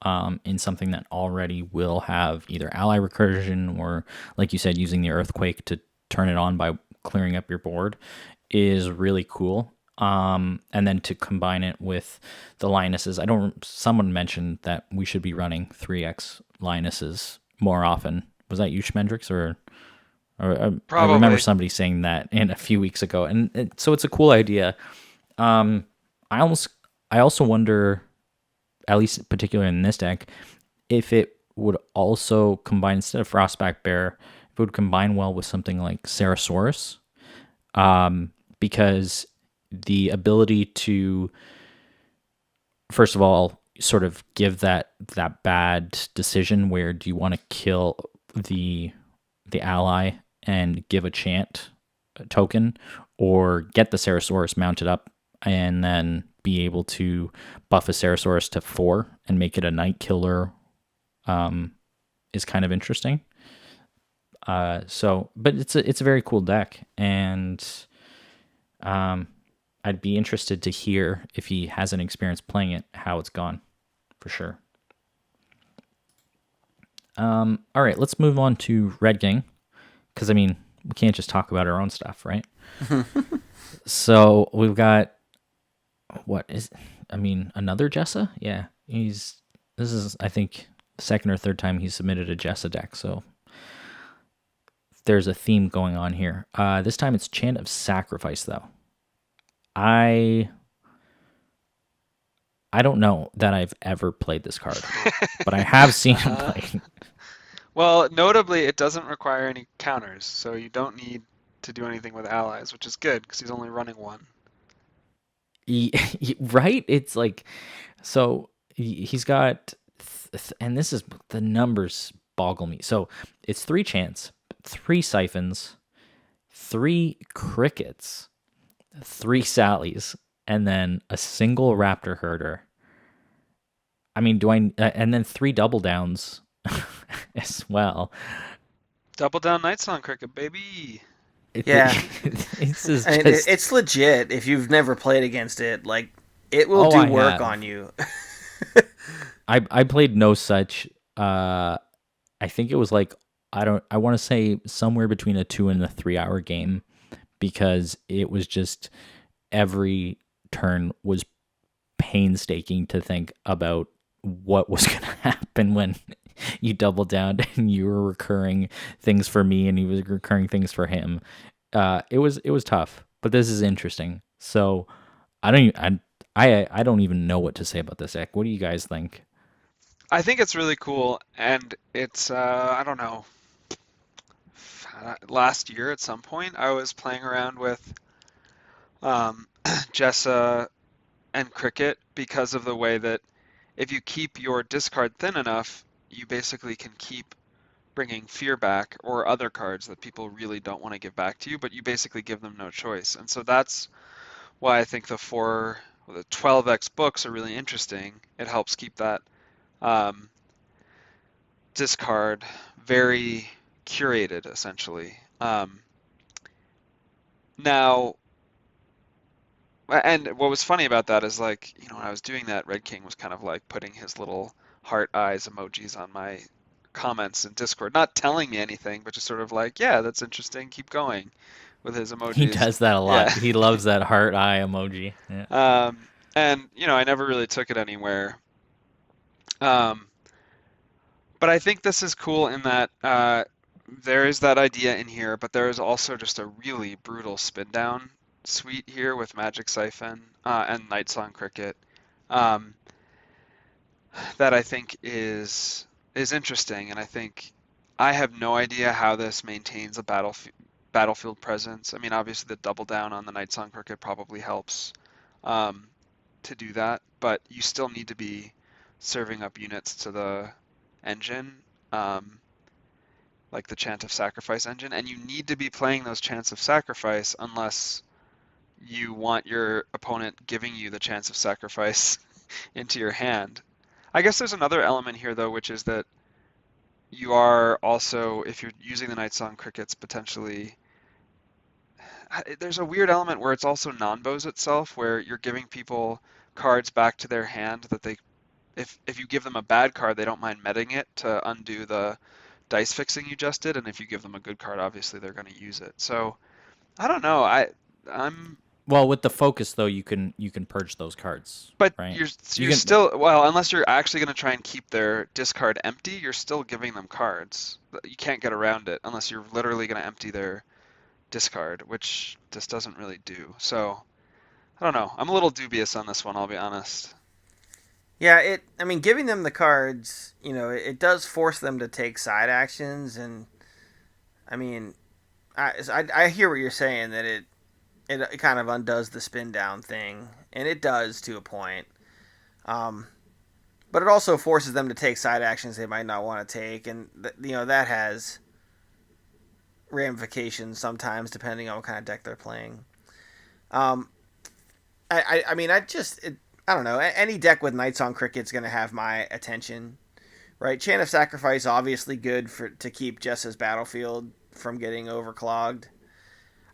in something that already will have either ally recursion or, like you said, using the earthquake to turn it on by clearing up your board is really cool. And then to combine it with the Lionesses, someone mentioned that we should be running 3x Lionesses more often. Was that you, Schmendrix, or I remember Probably. somebody saying that in a few weeks ago, and so it's a cool idea. I also wonder, at least particularly in this deck, if it would also combine, instead of Frostback Bear, if it would combine well with something like Sarasaurus, because the ability to, first of all, sort of give that bad decision where do you want to kill the ally and give a chant token, or get the Sarasaurus mounted up and then be able to buff a Sarasaurus to 4 and make it a night killer, is kind of interesting. But it's a very cool deck, and I'd be interested to hear, if he hasn't experienced playing it, how it's gone, for sure. All right, let's move on to Redking, because I mean, we can't just talk about our own stuff, right? So we've got another Jessa? Yeah, this is, I think, the second or third time he's submitted a Jessa deck, so there's a theme going on here. This time it's Chant of Sacrifice, though. I don't know that I've ever played this card, but I have seen him play. Well, notably, it doesn't require any counters, so you don't need to do anything with allies, which is good because he's only running one. Right? It's like, so he's got, and this is, the numbers boggle me. So it's 3 Chants, 3 Siphons, 3 Crickets, 3 Sallies, and then a single Raptor Herder. I mean, and then 3 Double Downs as well. Double down Night Song Cricket, baby. Yeah. It's legit. If you've never played against it, like, it will do work on you. I played no such. I think it was like, I want to say somewhere between a 2 and a 3 hour game, because it was just, every turn was painstaking to think about what was going to happen when you double down and you were recurring things for me and he was recurring things for him. It was tough, but this is interesting. So I don't even know what to say about this deck. What do you guys think? I think it's really cool, and it's, I don't know, last year at some point I was playing around with Jessa and Cricket because of the way that if you keep your discard thin enough, you basically can keep bringing Fear back, or other cards that people really don't want to give back to you, but you basically give them no choice. And so that's why I think the 12x books are really interesting. It helps keep that discard very curated, essentially. Now, and what was funny about that is, like, when I was doing that, Redking was kind of like putting his little heart eyes emojis on my comments in Discord, not telling me anything, but just sort of like, yeah, that's interesting, keep going, with his emojis. He does that a lot. Yeah. He loves that heart eye emoji. Yeah. And I never really took it anywhere. But I think this is cool in that there is that idea in here, but there is also just a really brutal spin down suite here with Magic Siphon and Night Song Cricket that I think is interesting, and I think I have no idea how this maintains a battlefield presence. I mean, obviously the double down on the Night Song Cricket probably helps to do that, but you still need to be serving up units to the engine, like the Chant of Sacrifice engine, and you need to be playing those Chants of Sacrifice unless you want your opponent giving you the Chance of Sacrifice into your hand. I guess there's another element here, though, which is that you are also, if you're using the Night Song Crickets, potentially there's a weird element where it's also non-bows itself, where you're giving people cards back to their hand that they, if you give them a bad card, they don't mind meting it to undo the dice fixing you just did, and if you give them a good card, obviously they're going to use it. So I don't know. I'm Well, with the focus though, you can purge those cards, But right? you're You you're can. still, well, unless you're actually going to try and keep their discard empty, you're still giving them cards. You can't get around it unless you're literally going to empty their discard, which this doesn't really do. So I don't know. I'm a little dubious on this one, I'll be honest. Yeah, I mean, giving them the cards, it does force them to take side actions, and I mean, I hear what you're saying, that it kind of undoes the spin down thing, and it does to a point. But it also forces them to take side actions they might not want to take, and that has ramifications sometimes depending on what kind of deck they're playing. I mean, I don't know. Any deck with Knights on Cricket's going to have my attention, right? Chant of Sacrifice, obviously good to keep Jess's battlefield from getting overclogged.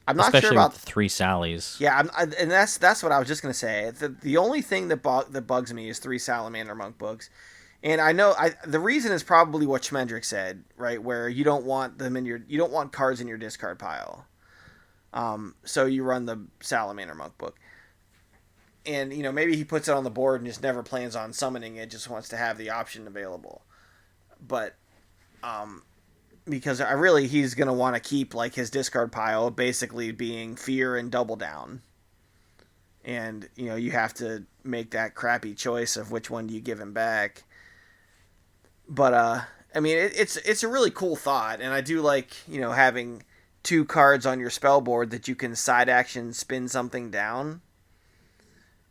I'm not Especially sure about with 3 Sallies. Yeah, and that's what I was just gonna say. The only thing that bugs me is 3 Salamander Monk books, and I know the reason is probably what Schmendrix said, right? Where you don't want you don't want cards in your discard pile, so you run the Salamander Monk book, and maybe he puts it on the board and just never plans on summoning it, just wants to have the option available, but because he's going to want to keep like his discard pile basically being fear and double down. And, you have to make that crappy choice of which one do you give him back. But, I mean, it's a really cool thought. And I do like, having 2 cards on your spell board that you can side action spin something down.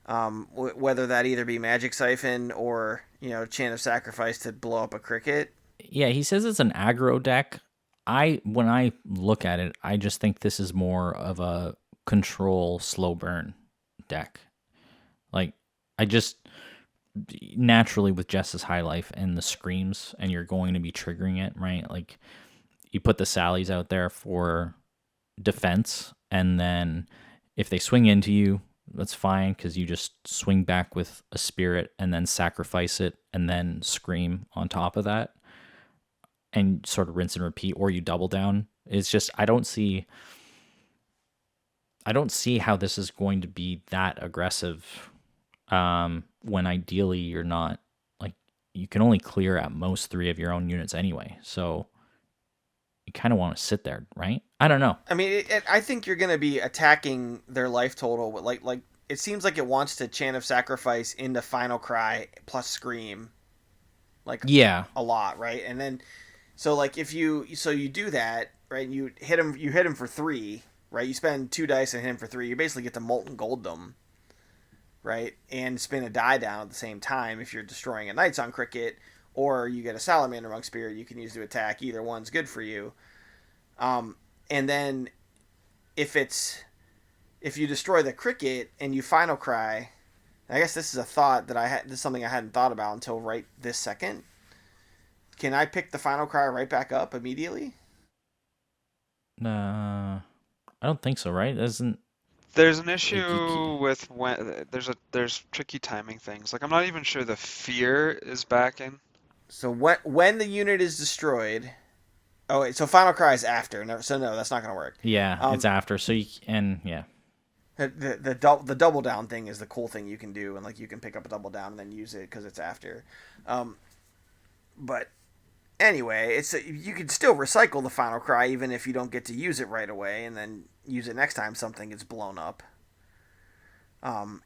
Whether that either be Magic Siphon or, Chant of Sacrifice to blow up a cricket. Yeah, he says it's an aggro deck. When I look at it, I just think this is more of a control slow burn deck. Like, I just naturally with Jess's High Life and the screams, and you're going to be triggering it, right? Like, you put the Sallies out there for defense, and then if they swing into you, that's fine, because you just swing back with a spirit and then sacrifice it and then scream on top of that and sort of rinse and repeat, or you double down. It's just, I don't see how this is going to be that aggressive, when ideally you're not, like, you can only clear at most 3 of your own units anyway. So you kind of want to sit there, right? I don't know. I mean, I think you're going to be attacking their life total. Like it seems like it wants to Chant of Sacrifice into Final Cry plus Scream. Like, Yeah. a lot, right? And then, so like you do that, right? You hit him for 3, right? You spend 2 dice and hit him for 3. You basically get to Molten Gold them, right? And spin a die down at the same time if you're destroying a Knights on Cricket, or you get a Salamander Monk Spirit you can use to attack. Either one's good for you. And then if you destroy the cricket and you Final Cry, I guess this is a thought that this is something I hadn't thought about until right this second. Can I pick the Final Cry right back up immediately? I don't think so, right? There's an issue with when there's tricky timing things. Like, I'm not even sure the fear is back in. So when the unit is destroyed. Oh wait, so Final Cry is after. So no, that's not going to work. Yeah, it's after. So yeah. The double down thing is the cool thing you can do, and like you can pick up a double down and then use it because it's after. But anyway, you can still recycle the Final Cry even if you don't get to use it right away, and then use it next time something gets blown up. And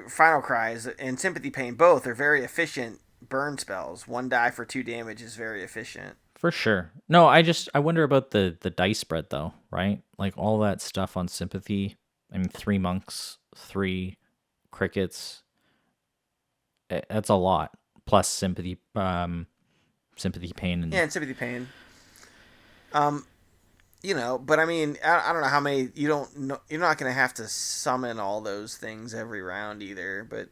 Final Cries and Sympathy Pain both are very efficient burn spells. 1 die for 2 damage is very efficient. For sure. No, I wonder about the dice spread though, right? Like all that stuff on Sympathy. I mean, 3 monks, 3 crickets. That's a lot. Plus Sympathy Pain. And Sympathy Pain. But I mean, I don't know how many. You're not going to have to summon all those things every round either. But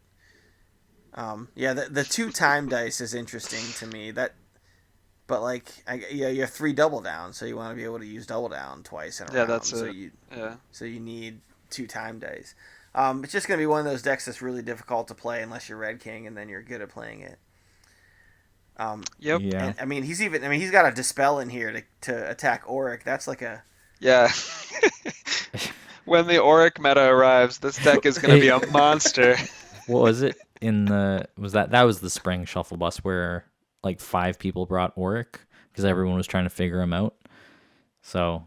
yeah, the 2 time dice is interesting to me. That But like, you have 3 double down, so you want to be able to use double down twice in a Yeah, round. that's so it. so you need 2 time dice. It's just gonna be one of those decks that's really difficult to play unless you're Redking, and then you're good at playing it. Yep. Yeah. And, he's got a Dispel in here to attack Auric. That's like a Yeah. When the Auric meta arrives, this deck is going to be a monster. What was it that was the spring Shufflebus where like 5 people brought Auric because everyone was trying to figure him out. So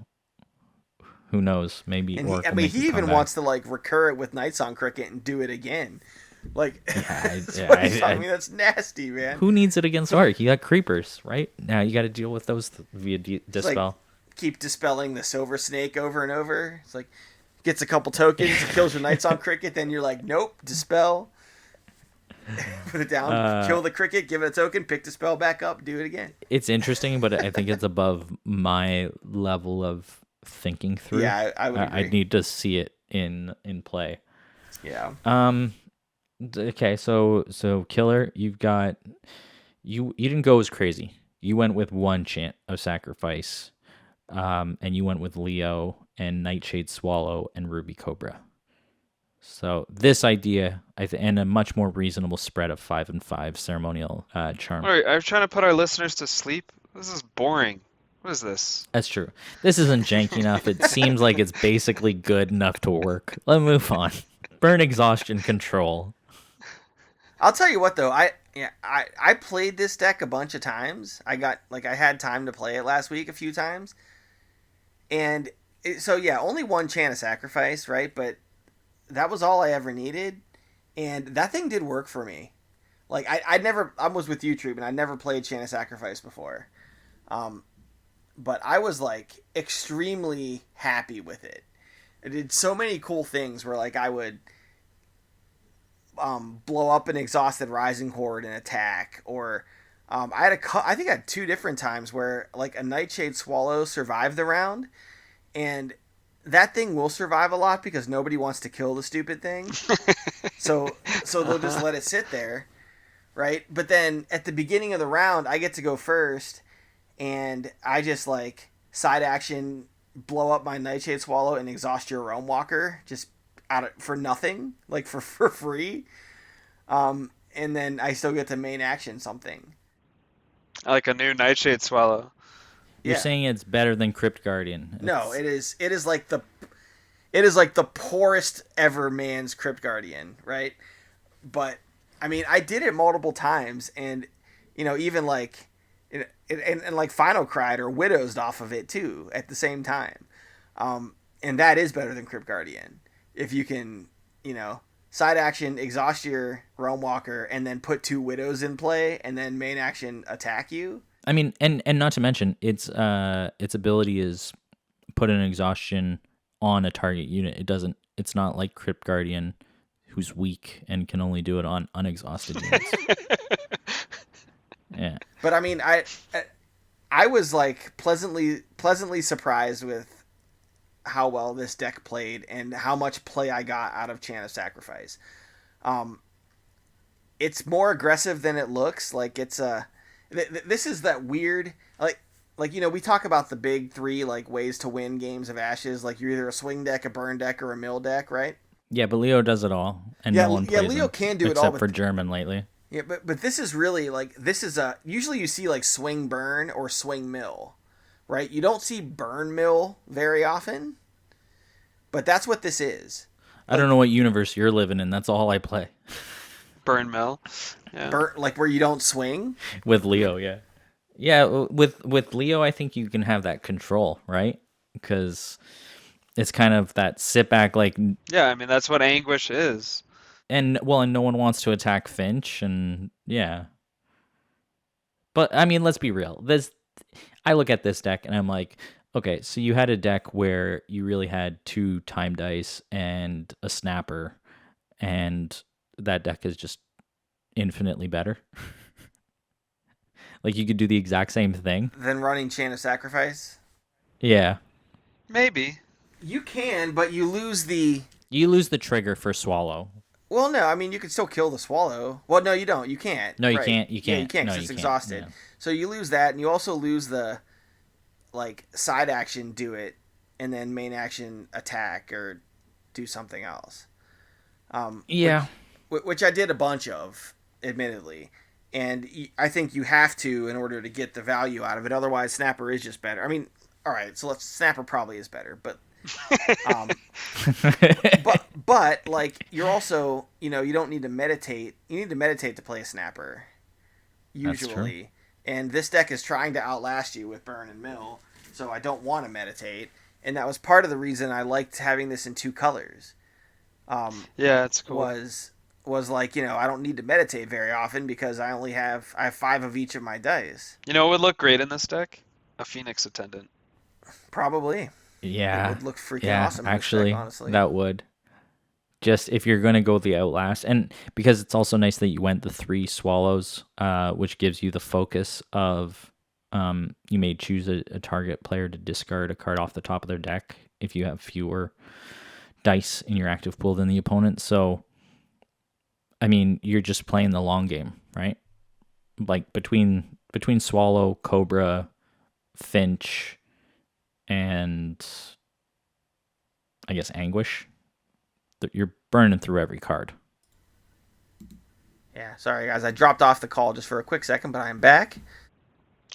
who knows? Maybe Auric will make he a even comeback. wants to like recur it with Night Song Cricket and do it again. Like, I mean, that's nasty, man. Who needs it against Auric? You got creepers, right? Now you got to deal with those via Dispel. Like, keep dispelling the Silver Snake over and over. It's like, gets a couple tokens, kills your Night Song Cricket, then you're like, nope, Dispel. Put it down, kill the cricket, give it a token, pick Dispel back up, do it again. It's interesting, but I think it's above my level of thinking through. Yeah, I would agree. I need to see it in play. Yeah. Okay, so Killer, you didn't go as crazy. You went with 1 Chant of Sacrifice, and you went with Leo and Nightshade Swallow and Ruby Cobra. So this idea, and a much more reasonable spread of 5 and 5 ceremonial charm. All right, I'm trying to put our listeners to sleep. This is boring. What is this? That's true. This isn't janky enough. It seems like it's basically good enough to work. Let's move on. Burn Exhaustion Control. I'll tell you what though, I played this deck a bunch of times. I had time to play it last week a few times, and only 1 Chant of Sacrifice, right? But that was all I ever needed, and that thing did work for me. Like I was with you, Treatment. I never played Chant of Sacrifice before, but I was like extremely happy with it. It did so many cool things where like I would blow up an exhausted Rising Horde and attack, or I think I had 2 different times where like a Nightshade Swallow survived the round, and that thing will survive a lot because nobody wants to kill the stupid thing. so they'll just let it sit there, right? But then at the beginning of the round, I get to go first, and I just like side action blow up my Nightshade Swallow and exhaust your Realm Walker just for nothing, like for free. And then I still get to main action something. Like a new Nightshade Swallow. You're saying it's better than Crypt Guardian. No, it is like the poorest ever man's Crypt Guardian, right? But I mean, I did it multiple times, and even like and like Final Cried or Widowsed off of it too at the same time. And that is better than Crypt Guardian if you can, side action exhaust your Realm Walker and then put 2 Widows in play and then main action attack you. I mean, and not to mention its ability is put an exhaustion on a target unit. It's not like Crypt Guardian, who's weak and can only do it on unexhausted units. Yeah. But I mean, I was like pleasantly surprised with how well this deck played and how much play I got out of Chant of Sacrifice. It's more aggressive than it looks. Like this is that weird, like we talk about the big 3 like ways to win games of Ashes. Like you're either a swing deck, a burn deck, or a mill deck, right? Yeah, but Leo does it all, and no one plays Leo him, can do it all except for German lately. Yeah, but this is really like usually you see like swing burn or swing mill, right? You don't see burn mill very often, but that's what this is. I don't know what universe you're living in. That's all I play. Burn Mill. Yeah. Like where you don't swing? With Leo, yeah. Yeah, with Leo, I think you can have that control, right? Because it's kind of that sit back, like... Yeah, I mean, that's what Anguish is. And no one wants to attack Finch, and yeah. But, I mean, let's be real. I look at this deck, and I'm like, okay, so you had a deck where you really had 2 time dice and a snapper, and that deck is just infinitely better. Like you could do the exact same thing. Than running Chant of Sacrifice? Yeah. Maybe. You can, but you lose the... You lose the trigger for Swallow. Well, no, I mean you can still kill the swallow. Well, no, you don't. You can't. No, you Right? can't. You Yeah, you can't. can't No, because you it's can't. exhausted. Yeah. So you lose that, and you also lose the like side action do it, and then main action attack or do something else. Yeah. Which I did a bunch of, admittedly, and I think you have to in order to get the value out of it. Otherwise, Snapper is just better. I mean, all right, so Snapper probably is better, but um, but like you're also you don't need to meditate. You need to meditate to play a Snapper usually, and this deck is trying to outlast you with Burn and Mill, so I don't want to meditate, and that was part of the reason I liked having this in 2 colors. Yeah, it's cool. Was like I don't need to meditate very often because I have 5 of each of my dice. You know what would look great in this deck? A Phoenix Attendant. Probably. Yeah. It would look freaking awesome in this actually, deck, honestly. that would. Just if you're going to go the Outlast, and because it's also nice that you went the 3 swallows, which gives you the focus of you may choose a target player to discard a card off the top of their deck if you have fewer dice in your active pool than the opponent. So, I mean, you're just playing the long game, right? Like between Swallow, Cobra, Finch, and I guess Anguish, you're burning through every card. Yeah, sorry guys, I dropped off the call just for a quick second, but I am back.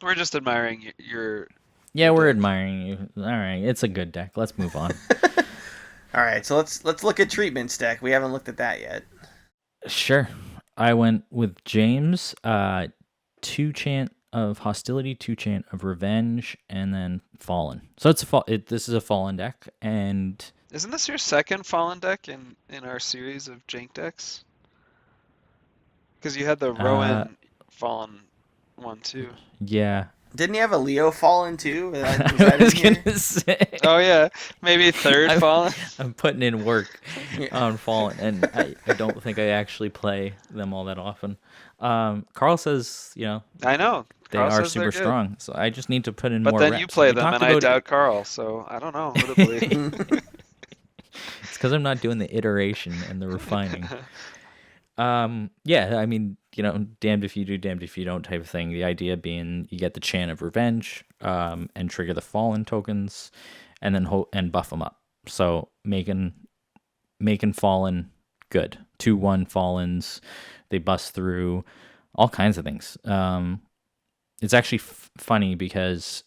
We're just admiring your. Yeah, we're admiring you. All right, it's a good deck. Let's move on. All right, so let's look at Treatment's deck. We haven't looked at that yet. Sure. I went with James, 2 Chant of Hostility, 2 Chant of Revenge, and then Fallen. So this is a Fallen deck, and Isn't this your second Fallen deck in our series of Jank decks? Because you had the Rowan Fallen one too. yeah. Didn't he have a Leo Fallen too? Was I that was in here? gonna say. Oh yeah, maybe third Fallen. I'm putting in work Yeah. on Fallen, and I don't think I actually play them all that often. Carl says, I know. they Carl are says they're super good. strong, so I just need to put in But more then reps. you play We them, talked and I about doubt Carl, so I don't know who to believe. It's because I'm not doing the iteration and the refining. Yeah, I mean, damned if you do, damned if you don't type of thing. The idea being you get the Chant of Revenge, and trigger the Fallen tokens, and then and buff them up. So making Fallen good. 2/1 Fallens, they bust through all kinds of things. It's actually funny because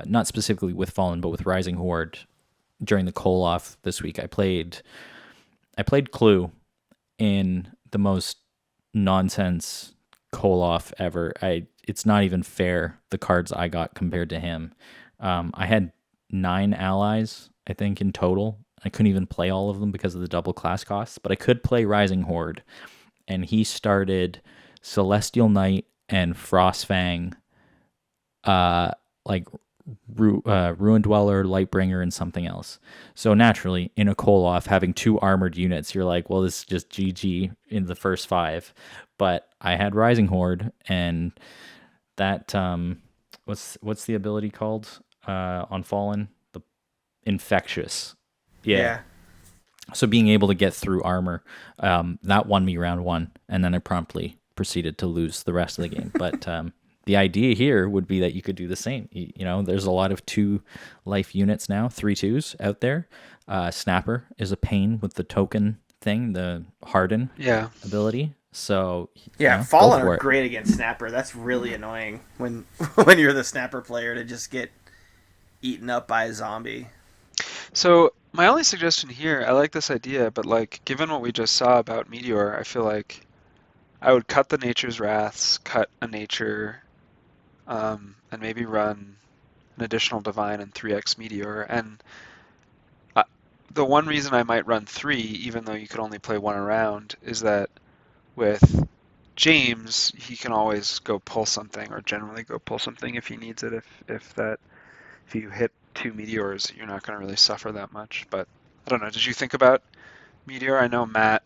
not specifically with Fallen, but with Rising Horde. During the Koloff this week, I played Clue in the most nonsense Koloff ever. It's not even fair, the cards I got compared to him. I had 9 allies, I think, in total. I couldn't even play all of them because of the double class costs, but I could play Rising Horde. And he started Celestial Knight and Frostfang, like Ruin Dweller, Lightbringer, and something else. So naturally, in a Koloff, having 2 armored units, you're like, well, this is just GG in the first 5. But I had Rising Horde, and that what's the ability called on Fallen? The Infectious. Yeah. So being able to get through armor, that won me round 1, and then I promptly proceeded to lose the rest of the game. But the idea here would be that you could do the same. There's a lot of 2 life units now, 3/2s out there. Snapper is a pain with the token thing, the Harden ability. So Fallen are great against Snapper. That's really annoying when you're the Snapper player to just get eaten up by a zombie. So my only suggestion here, I like this idea, but like given what we just saw about Meteor, I feel like I would cut the Nature's Wraths, cut a Nature, and maybe run an additional Divine and 3x Meteor. And the one reason I might run 3, even though you could only play 1 around, is that with James, he can always go pull something, or generally go pull something if he needs it. If you hit 2 Meteors, you're not going to really suffer that much. But I don't know. Did you think about Meteor? I know Matt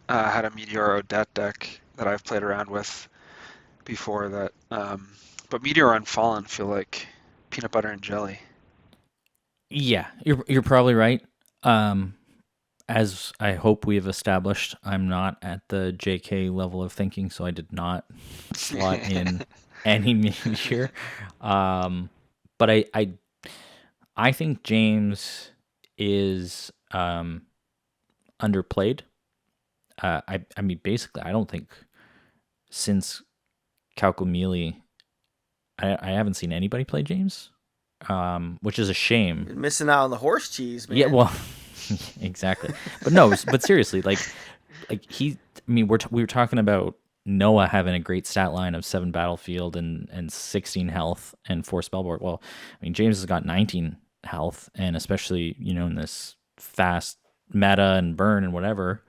had a Meteor Odette deck that I've played around with before that. But Meteor and Fallen feel like peanut butter and jelly. Yeah, you're probably right. As I hope we have established, I'm not at the JK level of thinking, so I did not slot in any meteor. But I think James is underplayed. I mean, basically, I don't think since Kaukomili, I haven't seen anybody play James, which is a shame. You're missing out on the horse cheese, man. Yeah, well, exactly. But no, but seriously, like he. I mean, we were talking about Noah having a great stat line of 7 battlefield and 16 health and 4 spellboard. Well, I mean, James has got 19 health, and especially in this fast meta and burn and whatever.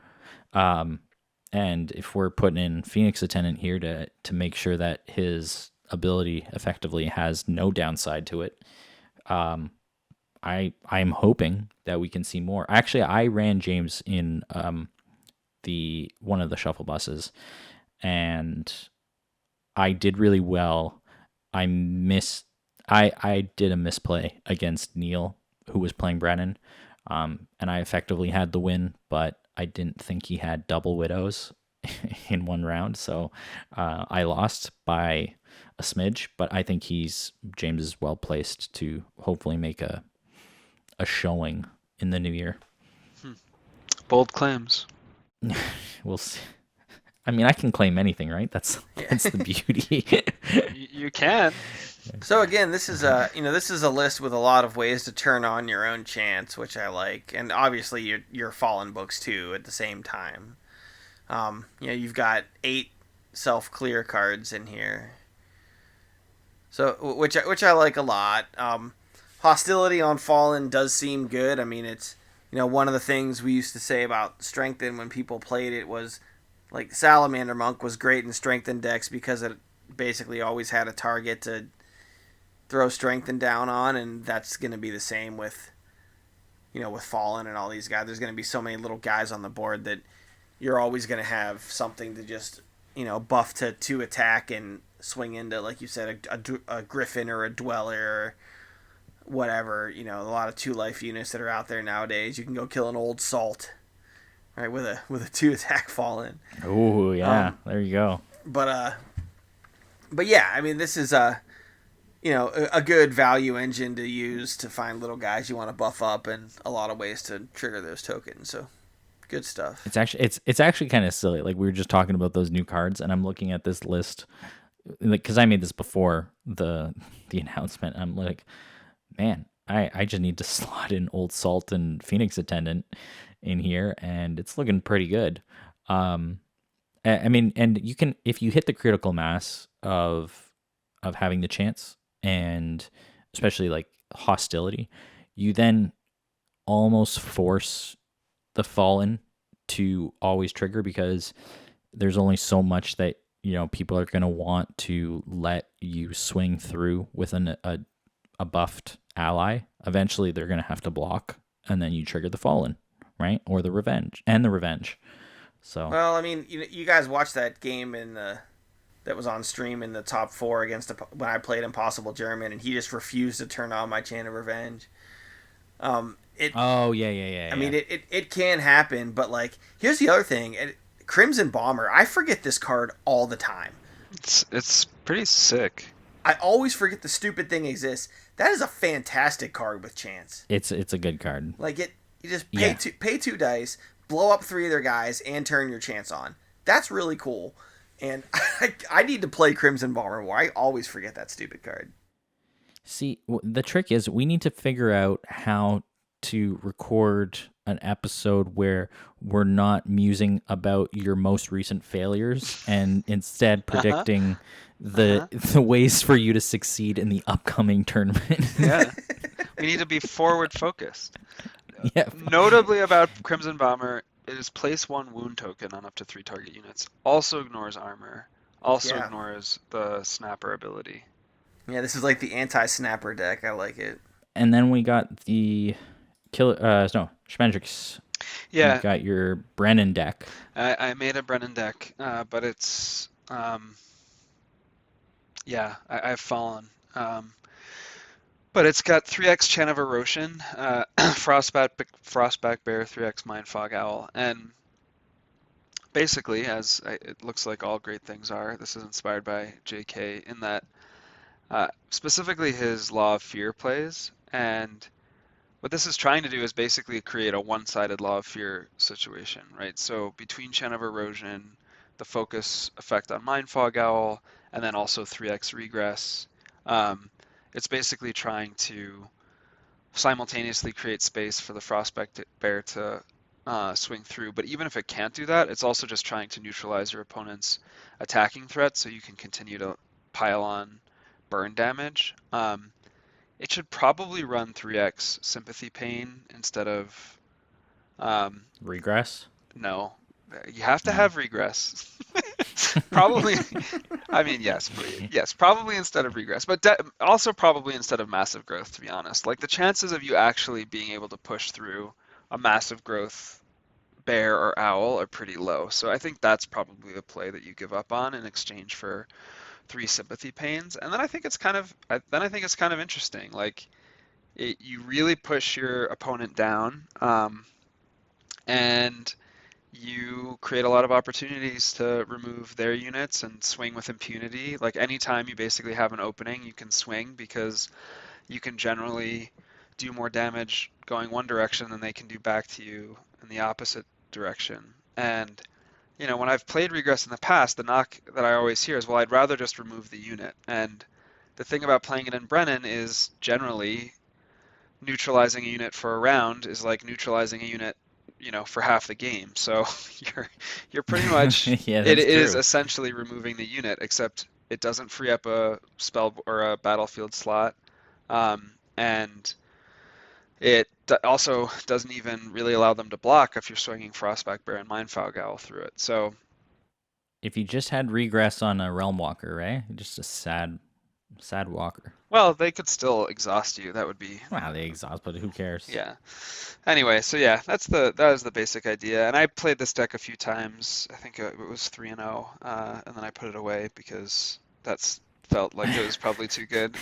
And if we're putting in Phoenix Attendant here to make sure that his ability effectively has no downside to it, I'm hoping that we can see more. Actually, I ran James in one of the shuffle buses, and I did really well. I did a misplay against Neil, who was playing Brennan, and I effectively had the win, but I didn't think he had double widows in one round, so I lost by a smidge. But I think James is well placed to hopefully make a showing in the new year. Bold claims. We'll see. I mean, I can claim anything, right? That's the beauty. You can. So again, this is a list with a lot of ways to turn on your own chants, which I like, and obviously your fallen books too at the same time. You've got 8 self-clear cards in here, so which I like a lot. Hostility on fallen does seem good. I mean, it's one of the things we used to say about Strengthen when people played it was like Salamander Monk was great in Strengthen decks because it basically always had a target to throw Strengthen down on, and that's going to be the same with with Fallen and all these guys. There's going to be so many little guys on the board that you're always going to have something to just buff to attack and swing into, like you said, a Griffin or a Dweller or whatever. A lot of 2-life units that are out there nowadays. You can go kill an old Salt, right, with a 2-attack Fallen. Oh yeah, there you go. But yeah, I mean, this is a good value engine to use to find little guys you want to buff up, and a lot of ways to trigger those tokens. So good stuff. It's actually kind of silly. Like, we were just talking about those new cards, and I'm looking at this list, like, because I made this before the announcement. I'm like, man, I just need to slot in Old Salt and Phoenix Attendant in here, and it's looking pretty good. I mean, and you can, if you hit the critical mass of having the chance, and especially like hostility, you then almost force the Fallen to always trigger, because there's only so much that people are going to want to let you swing through with a buffed ally. Eventually they're going to have to block, and then you trigger the Fallen, right? Or the revenge. So well, I mean, you guys watched that game that was on stream in the top 4 when I played Impossible German, and he just refused to turn on my Chant of Revenge. I mean, it can happen, but like, here's the other thing: Crimson Bomber. I forget this card all the time. It's pretty sick. I always forget the stupid thing exists. That is a fantastic card with Chance. It's a good card. Like, you just pay 2 dice, blow up 3 of their guys, and turn your Chance on. That's really cool. And I need to play Crimson Bomber more. I always forget that stupid card. See, the trick is we need to figure out how to record an episode where we're not musing about your most recent failures and instead predicting the ways for you to succeed in the upcoming tournament. Yeah. We need to be forward focused. Yeah. Notably about Crimson Bomber, it is place 1 wound token on up to 3 target units. Also ignores armor. Also ignores the snapper ability. Yeah, this is like the anti-snapper deck. I like it. And then we got the Schmendrix. Yeah. You got your Brennan deck. I made a Brennan deck, but it's I've fallen. But it's got 3x Chant of Erosion, Frostback Bear, 3x Mindfog Owl, and basically, it looks like all great things are, this is inspired by JK in that specifically his Law of Fear plays, and what this is trying to do is basically create a one-sided Law of Fear situation, right? So between Chant of Erosion, the focus effect on Mindfog Owl, and then also 3x Regress, it's basically trying to simultaneously create space for the Frostback Bear to swing through. But even if it can't do that, it's also just trying to neutralize your opponent's attacking threat so you can continue to pile on burn damage. It should probably run 3x Sympathy Pain instead of Regress? no. You have to No. have Regress. Probably. I mean, yes, probably instead of Regress, but also probably instead of Massive Growth, to be honest. Like the chances of you actually being able to push through a Massive Growth bear or owl are pretty low. So I think that's probably the play that you give up on in exchange for 3 Sympathy Pains. And then I think it's kind of interesting. Like you really push your opponent down, and you create a lot of opportunities to remove their units and swing with impunity. Like anytime you basically have an opening, you can swing because you can generally do more damage going one direction than they can do back to you in the opposite direction. And when I've played Regress in the past, the knock that I always hear is, well, I'd rather just remove the unit. And the thing about playing it in Brennan is generally neutralizing a unit for a round is like neutralizing a unit for half the game. So you're pretty much Yeah, it that's is true. essentially removing the unit, except it doesn't free up a spell or a battlefield slot, and it also doesn't even really allow them to block if you're swinging Frostback Bear and Mindfog Owl through it. So If you just had Regress on a Realm Walker, right? Just a sad walker. well, they could still exhaust you. That would be Wow, they exhaust, but who cares? yeah. Anyway, so yeah, that is the basic idea. And I played this deck a few times. I think it was 3-0, and then I put it away because that's felt like it was probably too good.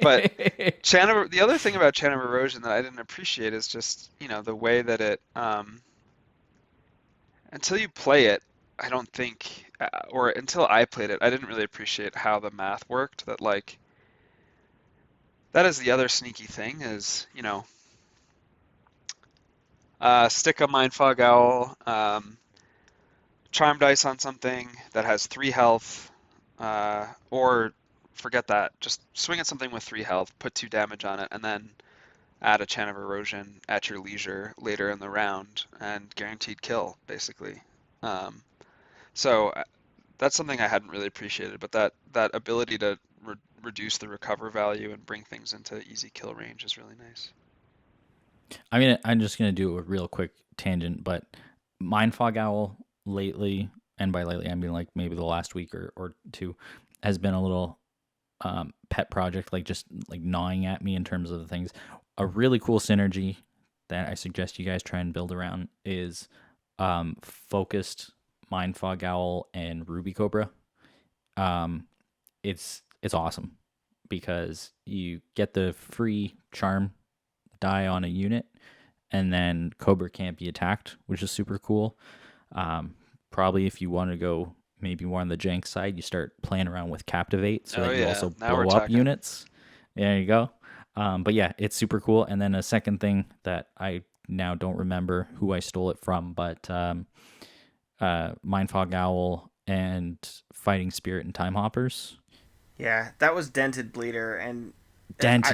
But the other thing about Chant of Erosion that I didn't appreciate is just the way that it until you play it, I don't think, or until I played it, I didn't really appreciate how the math worked. That like that is the other sneaky thing is stick a Mindfog Owl, Charm Dice on something that has 3 health, or forget that. Just swing at something with 3 health, put 2 damage on it, and then add a Chant of Erosion at your leisure later in the round, and guaranteed kill, basically. So that's something I hadn't really appreciated, but that ability to reduce the recover value and bring things into easy kill range is really nice. I mean, I'm just gonna do a real quick tangent, but Mindfog Owl lately, and by lately I mean like maybe the last week or two, has been a little pet project, like just like gnawing at me in terms of the things. A really cool synergy that I suggest you guys try and build around is focused Mindfog Owl and Ruby Cobra. It's awesome because you get the free charm die on a unit, and then Cobra can't be attacked, which is super cool. Probably if you want to go maybe more on the jank side, you start playing around with Captivate so that you also blow up units. There you go. But yeah, it's super cool. And then a second thing that I now don't remember who I stole it from, but Mindfog Owl and Fighting Spirit and Time Hoppers. Yeah, that was Dented Bleeder, and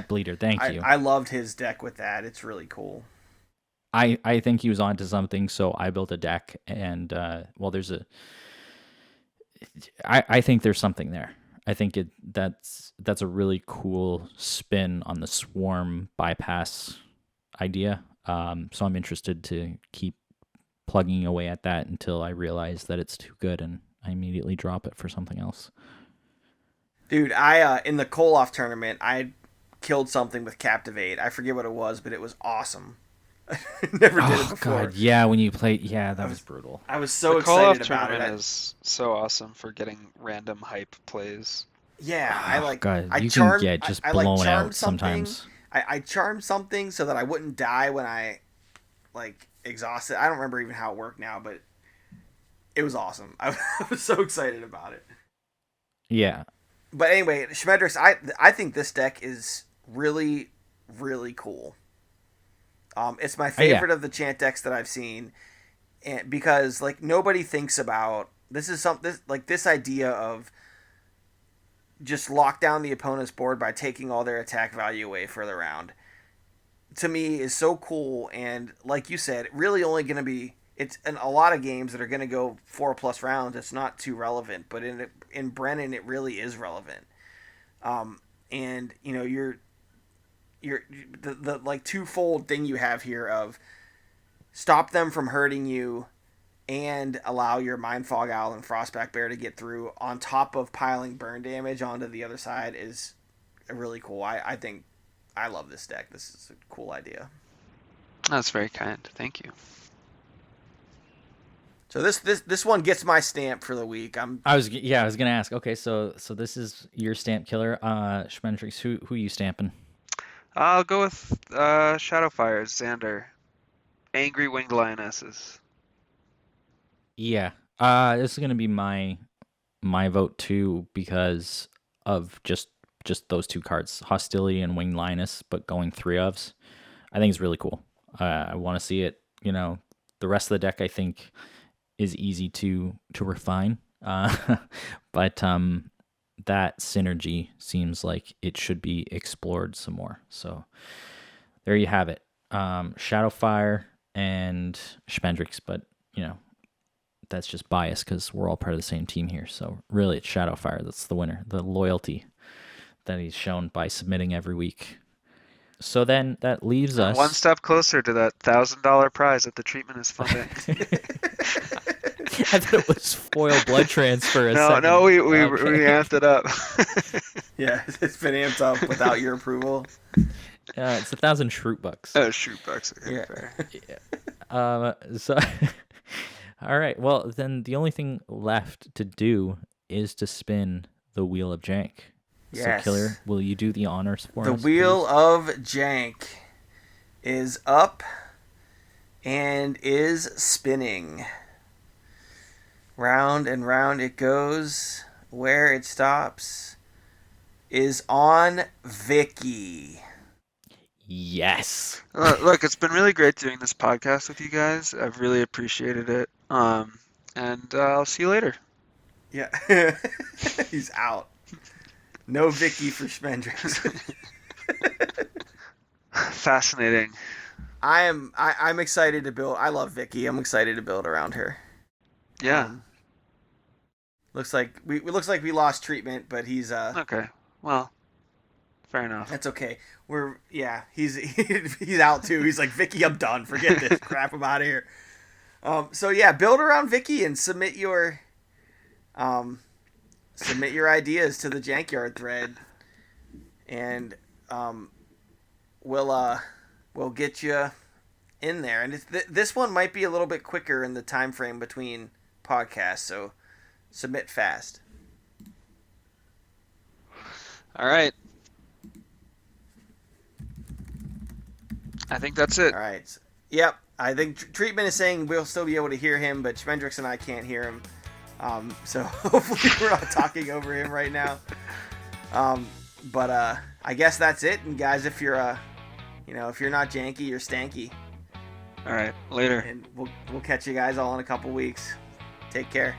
Bleeder, thank you. I loved his deck with that. It's really cool. I think he was onto something, so I built a deck, and I think there's something there. I think that's a really cool spin on the swarm bypass idea. So I'm interested to keep plugging away at that until I realize that it's too good, and I immediately drop it for something else. Dude, I in the Koloff tournament, I killed something with Captivate. I forget what it was, but it was awesome. Never did it before. God, yeah, when you played, yeah, that was brutal. I was so the excited Koloff about it. tournament is so awesome for getting random hype plays. Yeah, I Oh, like. God, I you charmed. can get just I like blown charmed out something. sometimes. I charmed something so that I wouldn't die when I like exhausted. I don't remember even how it worked now, but it was awesome. I was so excited about it. Yeah. But anyway, Schmendrix, I think this deck is really really cool. It's my Yeah. favorite of the chant decks that I've seen, and because like nobody thinks about this idea of just lock down the opponent's board by taking all their attack value away for the round. To me, is so cool, and like you said, really only going to be it's in a lot of games that are going to go 4+ rounds. It's not too relevant, but in Brennan, it really is relevant. And you know you're the like twofold thing you have here of stop them from hurting you and allow your Mind Fog Owl and Frostback Bear to get through on top of piling burn damage onto the other side is really cool. I think I love this deck. This is a cool idea. That's very kind. Thank you. So this one gets my stamp for the week. I was gonna ask. Okay, so this is your stamp killer, Schmendrix. Who you stamping? I'll go with Shadowfire, Xander. Angry Winged Lionesses. Yeah. This is gonna be my vote too because of just those two cards, Hostility and Winged Lioness, but going 3-ofs. I think it's really cool. I want to see it. You know, the rest of the deck I think is easy to refine, but that synergy seems like it should be explored some more. So there you have it. Shadowfire and Schmendrix, but you know that's just bias because we're all part of the same team here. So really, it's Shadowfire that's the winner. The loyalty that he's shown by submitting every week. So then that leaves us one step closer to that $1,000 prize that the treatment is funding. I thought it was foil blood transfer. No, we amped it up. Yeah, it's been amped up without your approval. It's 1,000 shroot bucks. Oh, shoot bucks. Okay, Yeah. fair. So, all right. Well, then the only thing left to do is to spin the Wheel of Jank. Yes. So, Killer, will you do the honors for The us? Wheel please? of Jank is up and is spinning. Round and round it goes. Where it stops is on Vicky. Yes. Look, it's been really great doing this podcast with you guys. I've really appreciated it. And I'll see you later. Yeah. He's out. No Vicky for Schmendrix. Fascinating. I'm excited to build. I love Vicky. I'm excited to build around her. Yeah. Looks like we lost treatment, but he's Okay. Well, fair enough. that's okay. He's he's out too. He's like, Vicky, I'm done. Forget this crap. I'm out of here. So yeah, build around Vicky and submit your ideas to the Jankyard thread, and we'll get you in there. And this one might be a little bit quicker in the time frame between podcasts, so submit fast. All right. I think that's it. All right. Yep. I think Treatment is saying we'll still be able to hear him, but Schmendrix and I can't hear him. So hopefully we're not talking over him right now. But I guess that's it. And guys, if you're if you're not janky, you're stanky. All right. Later. And we'll catch you guys all in a couple weeks. Take care.